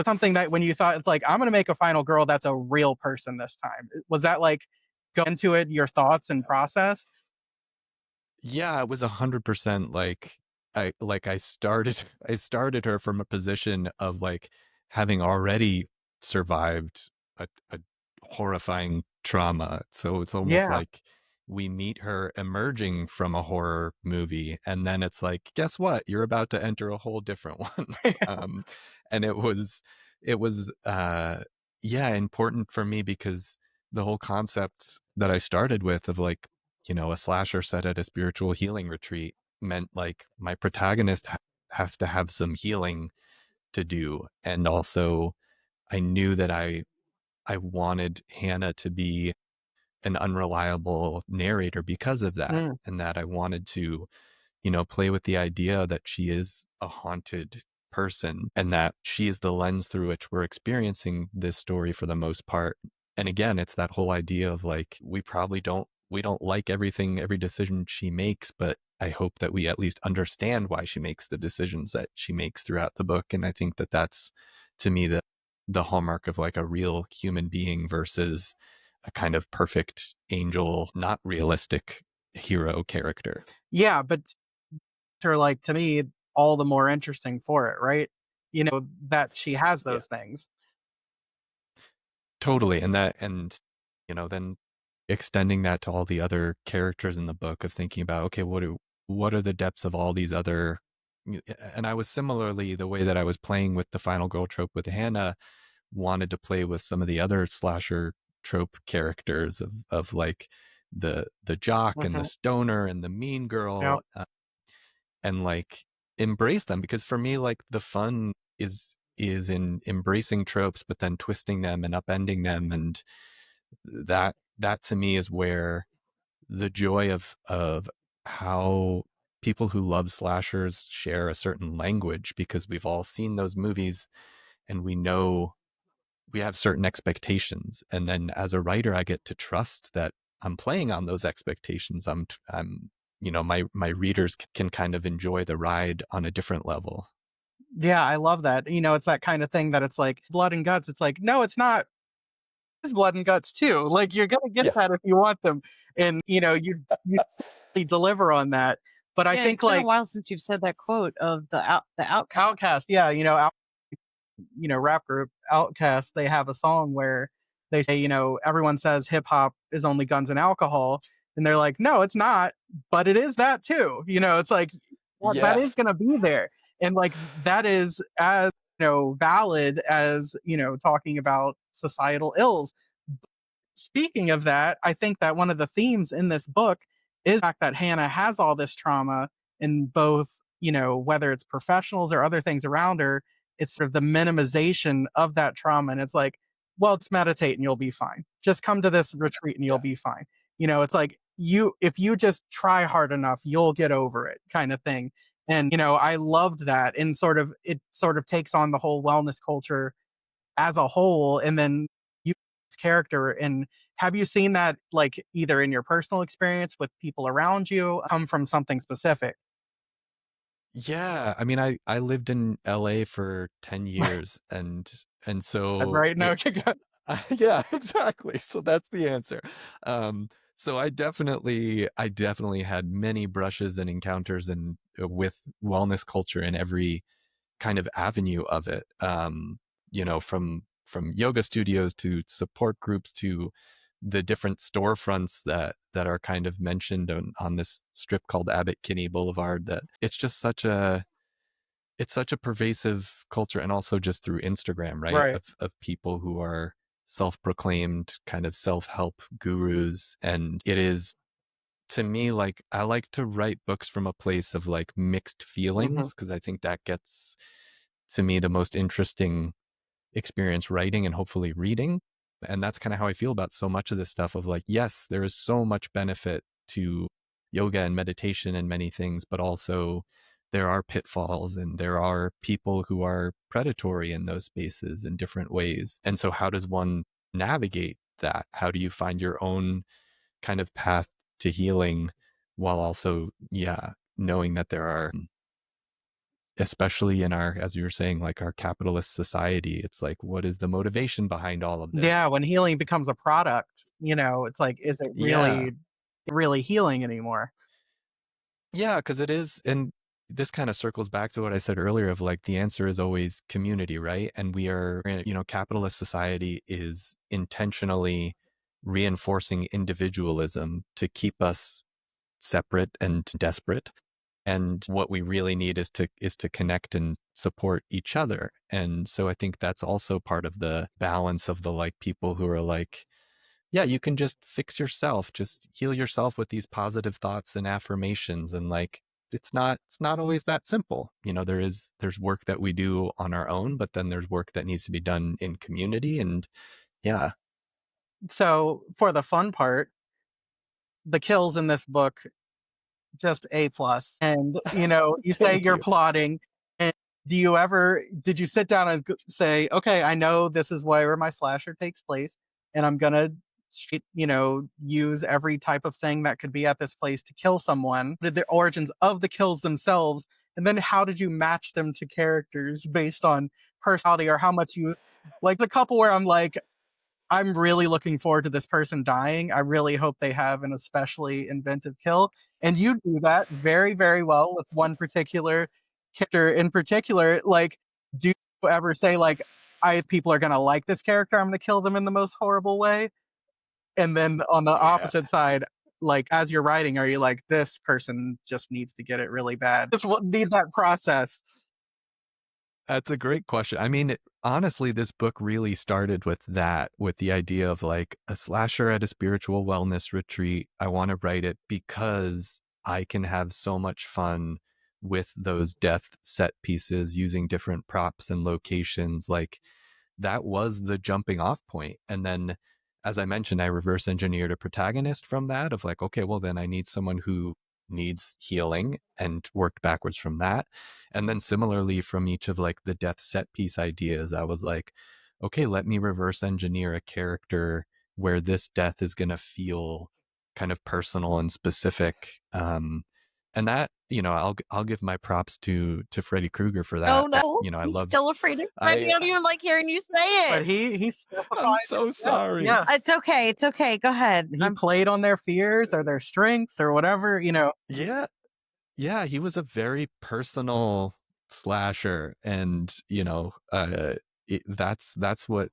something that when you thought like, I'm going to make a final girl that's a real person this time? Was that like go into it, your thoughts and process? Yeah, it was 100% like I started her from a position of like having already survived a horrifying trauma. So it's almost like we meet her emerging from a horror movie, and then it's like, guess what? You're about to enter a whole different one. And it was important for me because the whole concept that I started with of like, a slasher set at a spiritual healing retreat meant like my protagonist has to have some healing to do. And also I knew that I wanted Hannah to be an unreliable narrator because of that. And that I wanted to, play with the idea that she is a haunted person and that she is the lens through which we're experiencing this story for the most part. And again, it's that whole idea of like, we don't like every decision she makes, but I hope that we at least understand why she makes the decisions that she makes throughout the book. And I think that that's, to me, the hallmark of like a real human being versus a kind of perfect angel, not realistic hero character. Yeah, but are like, to me, all the more interesting for it, right? That she has Yeah. those things. Totally. And then extending that to all the other characters in the book of thinking about, okay, what are the depths of all these other, and I was similarly, the way that I was playing with the final girl trope with Hannah, wanted to play with some of the other slasher trope characters of like the jock and the Mhm. stoner and the mean Yep. girl, and like embrace them, because for me, like, the fun is in embracing tropes but then twisting them and upending them, and that to me is where the joy of how people who love slashers share a certain language, because we've all seen those movies and we know we have certain expectations, and then as a writer I get to trust that I'm playing on those expectations. I'm my readers can kind of enjoy the ride on a different level. Yeah, I love that. It's that kind of thing that it's like blood and guts. It's like, no, it's not. It's blood and guts too. Like, you're gonna get Yeah. that if you want them, and you certainly deliver on that. But I Yeah, think it's been a like while since you've said that quote of the outcast. Outcast, yeah, rap group Outcast, they have a song where they say, everyone says hip hop is only guns and alcohol, and they're like, no, it's not, but it is that too. It's like, well, that is Yes. going to be there, and like that is as valid as talking about societal ills. Speaking of that, I think that one of the themes in this book is the fact that Hannah has all this trauma in both, whether it's professionals or other things around her. It's sort of the minimization of that trauma. And it's like, well, just meditate and you'll be fine. Just come to this retreat and you'll Yeah. be fine. It's like if you just try hard enough, you'll get over it, kind of thing. And, I loved that. And it sort of takes on the whole wellness culture as a whole, and then you character. And have you seen that, like, either in your personal experience with people around you, come from something specific? Yeah, I mean, I lived in LA for 10 years, and so Right? No. yeah, exactly. So that's the answer. So I definitely had many brushes and encounters and with wellness culture in every kind of avenue of it. From yoga studios to support groups to the different storefronts that are kind of mentioned on this strip called Abbot Kinney Boulevard, that it's such a pervasive culture, and also just through Instagram, right? Right. Of people who are self-proclaimed kind of self-help gurus. And it is, to me, like, I like to write books from a place of like mixed Hmm. feelings, because I think that gets to me the most interesting experience writing and hopefully reading. And that's kind of how I feel about so much of this stuff of like, yes, there is so much benefit to yoga and meditation and many things, but also there are pitfalls and there are people who are predatory in those spaces in different ways. And so how does one navigate that? How do you find your own kind of path to healing while also, yeah, knowing that there are, especially in our, as you were saying, like our capitalist society, it's like, what is the motivation behind all of this? Yeah, when healing becomes a product, it's like, is it Yeah. really healing anymore? Yeah, because it is. And this kind of circles back to what I said earlier of like, the answer is always community, right? And we are, capitalist society is intentionally reinforcing individualism to keep us separate and desperate. And what we really need is to connect and support each other. And so I think that's also part of the balance of the like people who are like, yeah, you can just fix yourself, just heal yourself with these positive thoughts and affirmations. And like, it's not always that simple. There's work that we do on our own, but then there's work that needs to be done in community. And yeah. So for the fun part, the kills in this book, just A plus. And you say Thank you're you. plotting. And did you sit down and say, okay, I know this is where my slasher takes place, and I'm gonna use every type of thing that could be at this place to kill someone? Did the origins of the kills themselves, and then how did you match them to characters based on personality or how much you like. The couple where I'm like, I'm really looking forward to this person dying. I really hope they have an especially inventive kill. And you do that very, very well with one particular character in particular. Like, do you ever say, like, people are going to like this character, I'm going to kill them in the most horrible way? And then on the opposite side, like, as you're writing, are you like, this person just needs to get it really bad? Just need that process. That's a great question. I mean, honestly, this book really started with that, with the idea of like a slasher at a spiritual wellness retreat. I want to write it because I can have so much fun with those death set pieces using different props and locations. Like, that was the jumping off point. And then, as I mentioned, I reverse engineered a protagonist from that of like, okay, well, then I need someone who needs healing and worked backwards from that. And then similarly from each of like the death set piece ideas, I was like, okay, let me reverse engineer a character where this death is going to feel kind of personal and specific. And that, I'll give my props to Freddy Krueger for that. Oh no, I I'm love. still afraid of Freddy. I don't even like hearing you say But it. he I'm so sorry. Yeah. It's okay. It's okay. Go ahead. He played on their fears or their strengths or whatever, Yeah. Yeah, he was a very personal slasher, and that's what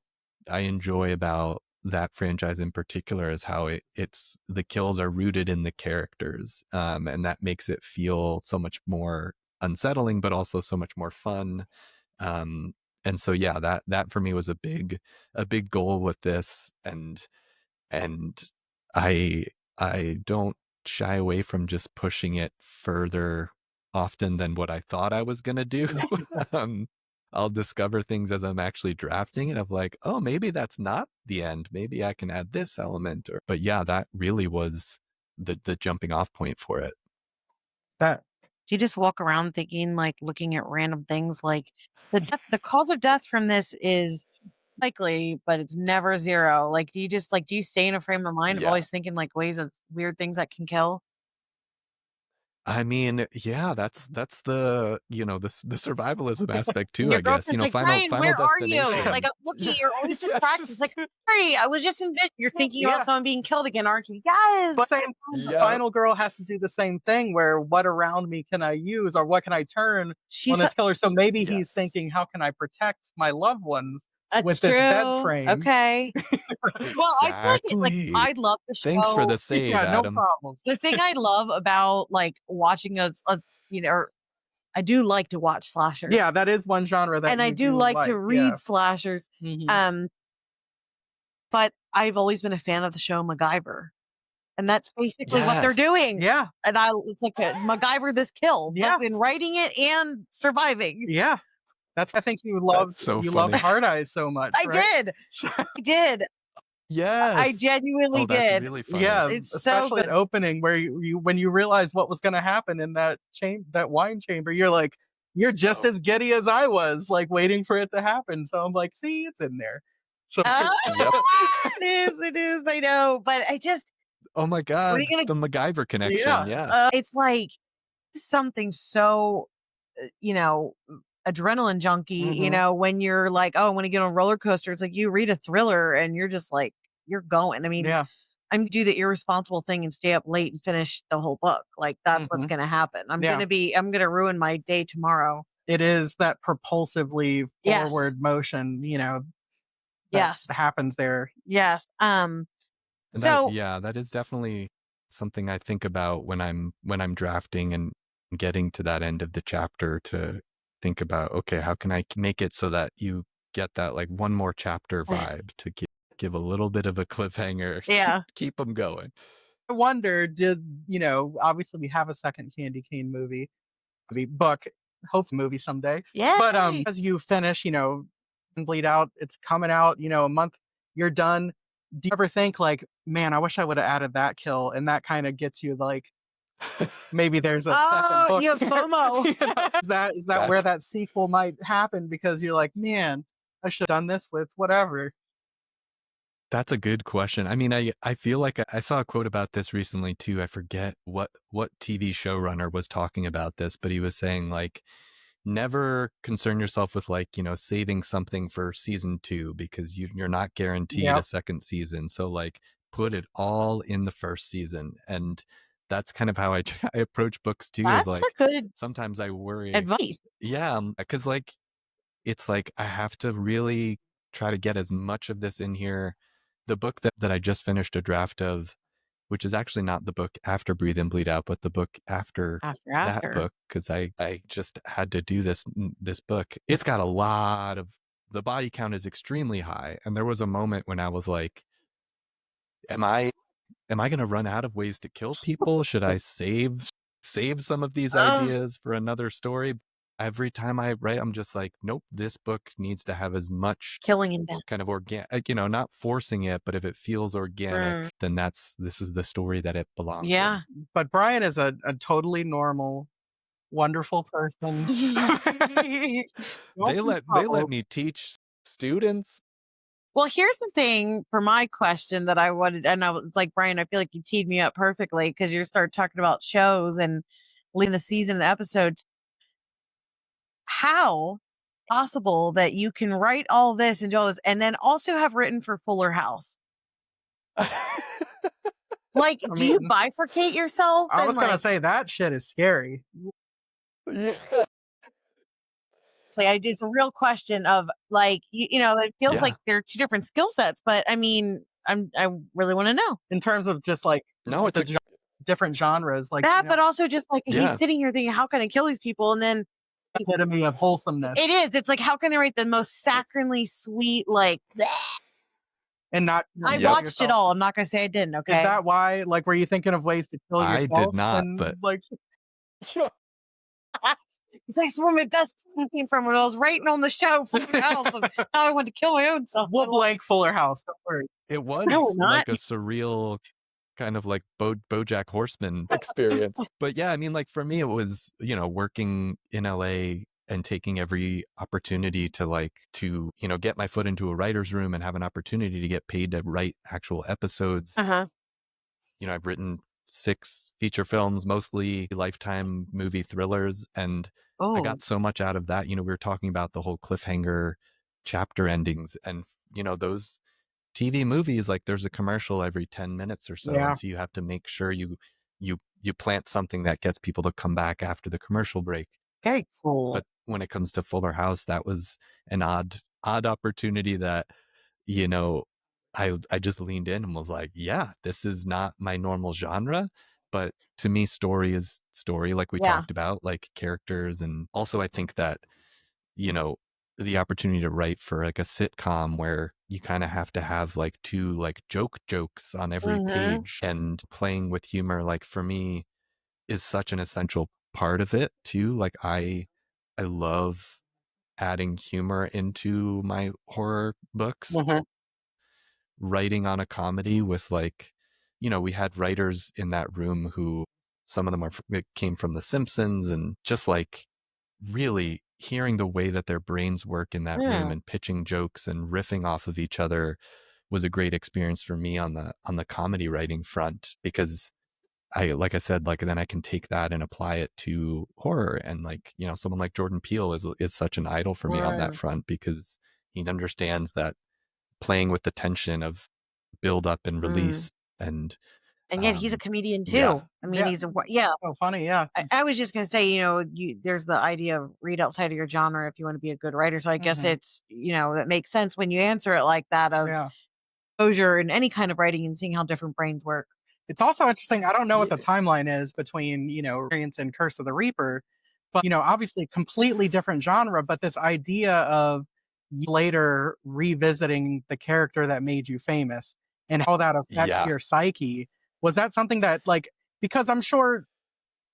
I enjoy about that franchise in particular, is how it's the kills are rooted in the characters, and that makes it feel so much more unsettling, but also so much more fun. And so yeah, that for me was a big goal with this, and I don't shy away from just pushing it further often than what I thought I was gonna do. I'll discover things as I'm actually drafting it of like, oh, maybe that's not the end. Maybe I can add this element. But yeah, that really was the jumping off point for it. That Do you just walk around thinking, like, looking at random things like the cause of death from this is likely, but it's never zero? Like, do you stay in a frame of mind of Yeah. always thinking like ways of weird things that can kill? I mean, yeah, that's the the survivalism aspect too, Your I guess. girlfriend's like, Final Brian, where are you? destination. Like, I'm looking, you're always distracted. It's like, sorry, I was just in bed. You're thinking Yeah. about someone being killed again, aren't you? Yes. But same time, the Yeah. final girl has to do the same thing where what around me can I use or what can I turn on this killer? So maybe he's Yes. thinking, how can I protect my loved ones That's with true. this bed frame? Okay. Well, I feel like I love the show. Thanks for the save, Yeah, no Adam. problem. The thing I love about like watching I do like to watch slashers. Yeah, that is one genre that and I do like to read slashers. Mhm. But I've always been a fan of the show MacGyver. And that's basically what they're Yes. doing. Yeah, And it's like a MacGyver this kill. Yeah. Both in writing it and surviving. yeah. That's I think you loved That's so you funny. loved Hard Eyes so much. I right? did. I did. Yes. I genuinely that's did. really funny. Yeah, It's so especially good. at opening where you when you realize what was going to happen in that wine chamber, you're like, you're just as giddy as I was, like waiting for it to happen. So I'm like, see, it's in there. So Yep. It is, I know. But I just, Oh my God. you gonna- The MacGyver connection. Yeah. Yes. it's like something so, adrenaline junkie, Mhm. when you're like, oh, I want to get on a roller coaster. It's like you read a thriller and you're just like, you're going. I mean, yeah, I'm gonna do the irresponsible thing and stay up late and finish the whole book. Like that's what's Mhm. gonna happen. I'm Yeah. gonna ruin my day tomorrow. it is that propulsively Yes. forward motion, that Yes. happens there. Yes. And So that is definitely something I think about when I'm drafting and getting to that end of the chapter, to think about, okay, how can I make it so that you get that like one more chapter vibe to give a little bit of a cliffhanger. Yeah. Keep them going. I wonder, obviously we have a second Candy Cane book, hopefully movie someday. Yeah. But as you finish, and Bleed Out, it's coming out, a month, you're done. Do you ever think like, man, I wish I would have added that kill, and that kind of gets you like, maybe there's a second book. You have FOMO. Is that where that sequel might happen because you're like, man, I should have done this with whatever. That's a good question. I mean, I feel like I saw a quote about this recently too. I forget what TV showrunner was talking about this, but he was saying like, never concern yourself with like, saving something for season 2 because you're not guaranteed a second season. So like put it all in the first season. And that's kind of how I approach books too, is That's like a good sometimes I worry. advice. Yeah, because like it's like I have to really try to get as much of this in here. The book that I just finished a draft of, which is actually not the book after Breathe In, Bleed Out, but the book after that book, because I just had to do this book. It's got a lot of, the body count is extremely high. And there was a moment when I was like, am I going to run out of ways to kill people? Should I save some of these ideas for another story? Every time I write, I'm just like, nope, this book needs to have as much killing and death. kind of organic, not forcing it, but if it feels organic, then this is the story that it belongs in. But Brian is a totally normal, wonderful person. They let me teach students. Well, here's the thing for my question that I wanted, and I was like, Brian, I feel like you teed me up perfectly because you start talking about shows and leaving the season and episodes. How possible that you can write all this and do all this and then also have written for Fuller House? Like, do you bifurcate yourself? I was going to say that shit is scary. Yeah. It's a real question of like, it feels like they're two different skill sets, but I mean, I really want to know. In terms of just like different genres, like that, but also just like he's sitting here thinking, how can I kill these people? And then epitome of wholesomeness. It is. It's like, how can I write the most saccharinely sweet, like, bleh? And not. I watched it all. I'm not gonna say I didn't. Okay. Is that why? Like, were you thinking of ways to kill yourself? I did not, but like. He's like, it's where my best came from when I was writing on the show for the house of how I wanted to kill my own self. We'll blank Fuller House. Don't worry. It was like a surreal kind of like BoJack Horseman experience. But yeah, I mean, like for me, it was, working in LA and taking every opportunity to get my foot into a writer's room and have an opportunity to get paid to write actual episodes. I've written 6 feature films, mostly Lifetime movie thrillers. And I got so much out of that. We were talking about the whole cliffhanger chapter endings and, those TV movies, like there's a commercial every 10 minutes or so. And so you have to make sure you plant something that gets people to come back after the commercial break. Very cool. But when it comes to Fuller House, that was an odd opportunity that, I just leaned in and was like, yeah, this is not my normal genre. But to me, story is story, like we talked about, like characters. And also I think that, the opportunity to write for like a sitcom where you kind of have to have like 2 like jokes on every page, and playing with humor, like for me is such an essential part of it too. Like I love adding humor into my horror books. Writing on a comedy with like, we had writers in that room who some of them came from The Simpsons, and just like really hearing the way that their brains work in that room and pitching jokes and riffing off of each other was a great experience for me on the comedy writing front, because like I said, like then I can take that and apply it to horror. And like, someone like Jordan Peele is such an idol for me on that front, because he understands that playing with the tension of build up and release. And yet he's a comedian too. I mean, he's so funny. I was just gonna say, there's the idea of read outside of your genre if you want to be a good writer. So I guess it's, that makes sense when you answer it like that, of exposure in any kind of writing and seeing how different brains work. It's also interesting. I don't know what the timeline is between, Experience and Curse of the Reaper, but, obviously completely different genre, but this idea of later revisiting the character that made you famous and how that affects your psyche. Was that something that, like, because I'm sure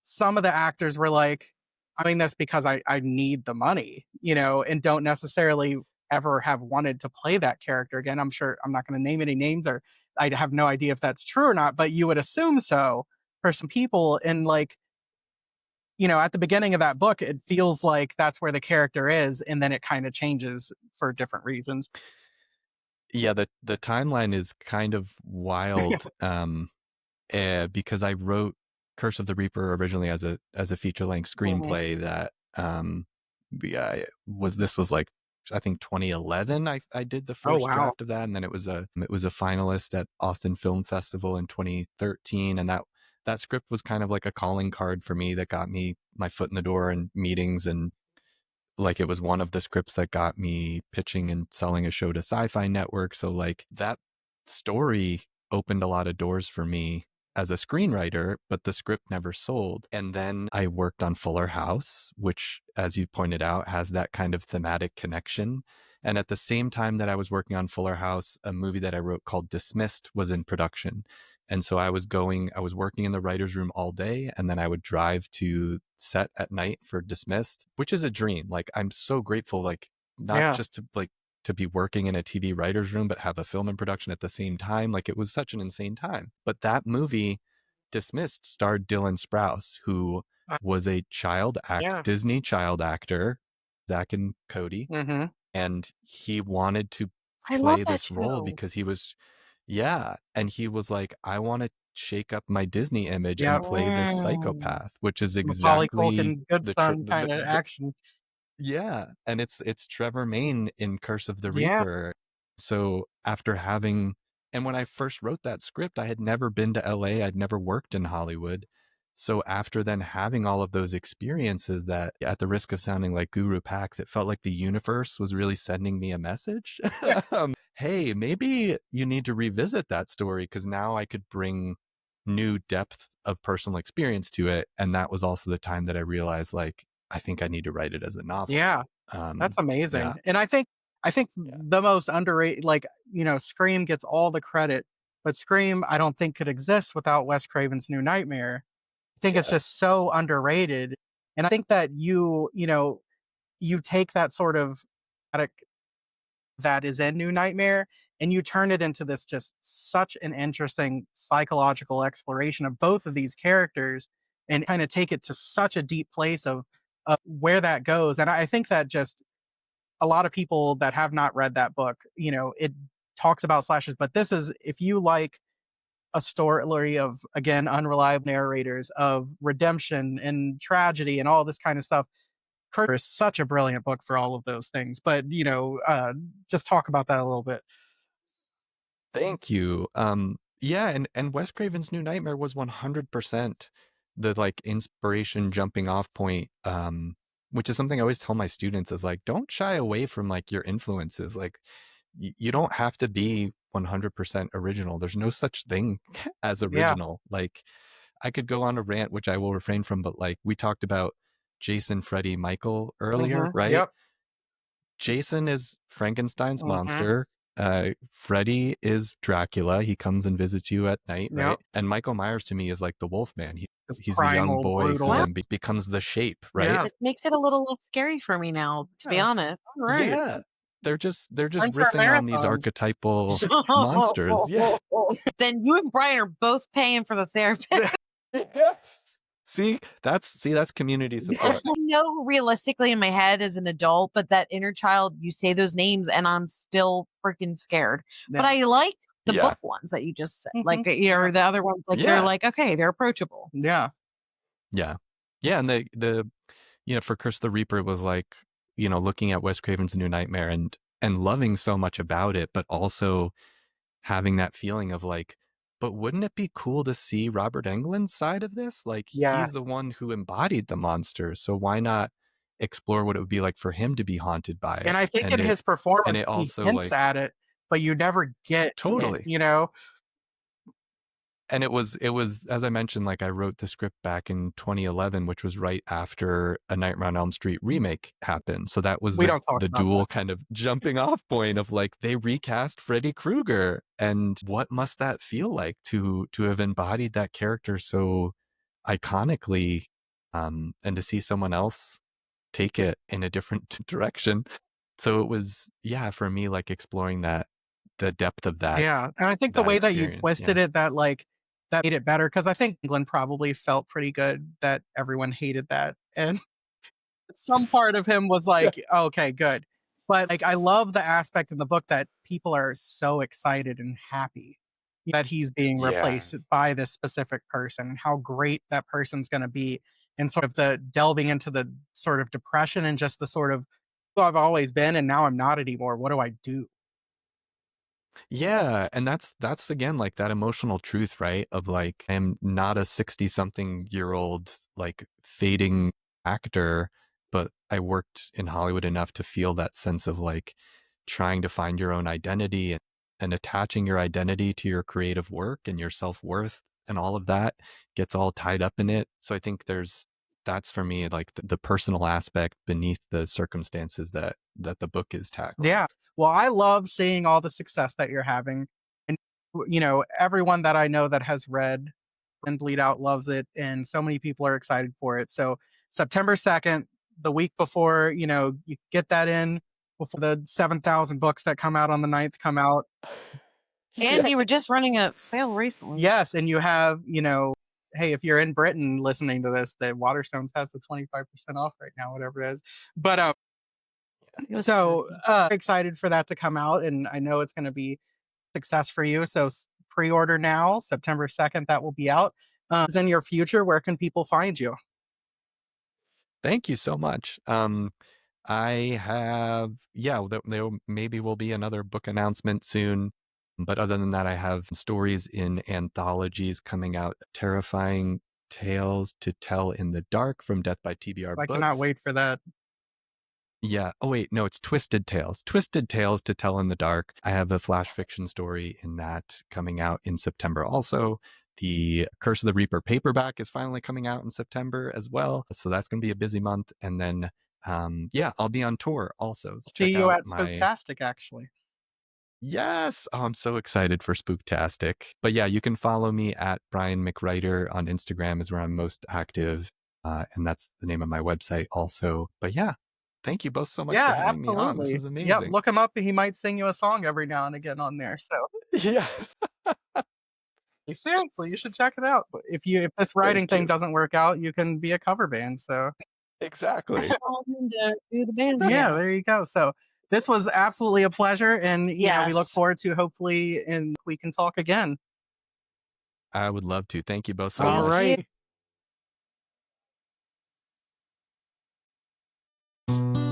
some of the actors were like, I mean, that's because I need the money, and don't necessarily ever have wanted to play that character again. I'm sure I'm not going to name any names, or I have no idea if that's true or not, but you would assume so for some people. And like, at the beginning of that book, it feels like that's where the character is, and then it kind of changes for different reasons. Yeah, the timeline is kind of wild, because I wrote Curse of the Reaper originally as a feature-length screenplay that this was like, I think 2011 I did the Oh first wow. draft of that, and then it was a finalist at Austin Film Festival in 2013, and that script was kind of like a calling card for me that got me my foot in the door in meetings, and like it was one of the scripts that got me pitching and selling a show to Sci-Fi Network. So like that story opened a lot of doors for me as a screenwriter, but the script never sold. And then I worked on Fuller House, which, as you pointed out, has that kind of thematic connection. And at the same time that I was working on Fuller House, a movie that I wrote called Dismissed was in production. And so I was working in the writer's room all day, and then I would drive to set at night for Dismissed, which is a dream. Like, I'm so grateful, like, not Yeah. just to be working in a TV writer's room, but have a film in production at the same time. Like, it was such an insane time. But that movie, Dismissed, starred Dylan Sprouse, who Uh, was a yeah. Disney child actor, Zach and Cody. Mm-hmm. And he wanted to I love play that this role show. because and he was like, I want to shake up my Disney image Yeah. and play this Mm. psychopath, which is Macaulay exactly Culkin, good son kind of action. yeah. And it's Trevor Main in Curse of the Yeah. Reaper. So and when I first wrote that script, I had never been to LA. I'd never worked in Hollywood. So after then having all of those experiences, that, at the risk of sounding like Guru Pax, it felt like the universe was really sending me a message. Hey, maybe you need to revisit that story, because now I could bring new depth of personal experience to it. And that was also the time that I realized, like, I think I need to write it as a novel. Yeah. That's amazing. Yeah. And I think Yeah. the most underrated, like, Scream gets all the credit, but Scream I don't think could exist without Wes Craven's New Nightmare. I think it's Yeah. just so underrated. And I think that you take that sort of that is in New Nightmare, and you turn it into this just such an interesting psychological exploration of both of these characters, and kind of take it to such a deep place of where that goes. And I think that just a lot of people that have not read that book, it talks about slashes, but this is, if you like a story of, again, unreliable narrators, of redemption and tragedy and all this kind of stuff, Kurt is such a brilliant book for all of those things. But just talk about that a little bit. Thank you. Yeah, and Wes Craven's New Nightmare was 100% the like inspiration jumping off point, which is something I always tell my students, is like, don't shy away from like your influences. Like, you don't have to be 100% original. There's no such thing as Yeah. original. Like, I could go on a rant, which I will refrain from, but like, we talked about Jason, Freddy, Michael earlier, right? Yep. Jason is Frankenstein's Mhm. monster. Freddy is Dracula. He comes and visits you at night, right? Yep. And Michael Myers to me is like the Wolfman. Just He's the young primal, boy brutal. who then becomes the shape, right? Yeah. It makes it a little less scary for me now, to be Yeah. honest. All right. Yeah. They're just Friends for riffing on these marathons. archetypal monsters. Yeah. Then you and Brian are both paying for the therapist. Yes. See, that's community support. I know realistically in my head as an adult, but that inner child, you say those names and I'm still freaking scared. But I like the Yeah. book ones that you just said. Mhm. Like, or the other ones, like they're Yeah. like, okay, they're approachable. Yeah. Yeah. Yeah. And the for Curse of the Reaper, it was like, looking at Wes Craven's New Nightmare and loving so much about it, but also having that feeling of like, but wouldn't it be cool to see Robert Englund's side of this? Like, Yeah. he's the one who embodied the monster. So why not explore what it would be like for him to be haunted by it? And I think in his performance, it also, he hints like, at it, but you never get Totally. it. And it was, as I mentioned, like, I wrote the script back in 2011, which was right after A Nightmare on Elm Street remake happened. So that was We don't talk the about dual that. kind of jumping off point of like, they recast Freddy Krueger, and what must that feel like to have embodied that character so iconically, and to see someone else take it in a different direction. So it was, for me, like, exploring the depth of that. Yeah. And I think the that way that you experience, twisted it, that made it better, because I think England probably felt pretty good that everyone hated that. And some part of him was like, okay, good. But like, I love the aspect in the book that people are so excited and happy that he's being Yeah. replaced by this specific person, and how great that person's going to be. and sort of the delving into the sort of depression and just the sort of who I've always been and now I'm not anymore. What do I do? Yeah, and that's again like that emotional truth, right? Of like I am not a 60 something year old like fading actor, but I worked in Hollywood enough to feel that sense of like trying to find your own identity and attaching your identity to your creative work and your self-worth and all of that gets all tied up in it. So I think that's for me like the personal aspect beneath the circumstances that the book is tackling. Yeah. Well, I love seeing all the success that you're having. And, everyone that I know that has read and Bleed Out loves it. And so many people are excited for it. So, September 2nd, the week before, you get that in before the 7,000 books that come out on the 9th come out. And you were just running a sale recently. Yes. And you have, hey, if you're in Britain listening to this, the Waterstones has the 25% off right now, whatever it is. But so excited for that to come out, and I know it's going to be success for you. So pre-order now, September 2nd, that will be out. In your future, where can people find you? Thank you so much. I have, yeah, there maybe will be another book announcement soon. But other than that, I have stories in anthologies coming out. Terrifying Tales to Tell in the Dark from Death by TBR I Books. cannot wait for that. Yeah. Oh, wait. No, it's Twisted Tales. Twisted Tales to Tell in the Dark. I have a flash fiction story in that coming out in September also. The Curse of the Reaper paperback is finally coming out in September as well. So that's going to be a busy month. And then, yeah, I'll be on tour also. So See check you out at my. Spooktastic, actually. Yes. Oh, I'm so excited for Spooktastic. But yeah, you can follow me at Brian McWriter on Instagram is where I'm most active. And that's the name of my website also. But yeah, thank you both so much for Yeah, having me on. This absolutely. was Yep, amazing. look him up. He might sing you a song every now and again on there. So Yes. seriously, you should check it out. If this writing Thank thing you. doesn't work out, you can be a cover band. So Exactly. Called him to do the band. yeah, there you go. So this was absolutely a pleasure, and we look Yes. forward to hopefully and we can talk again. I would love to. Thank you both so All much. right.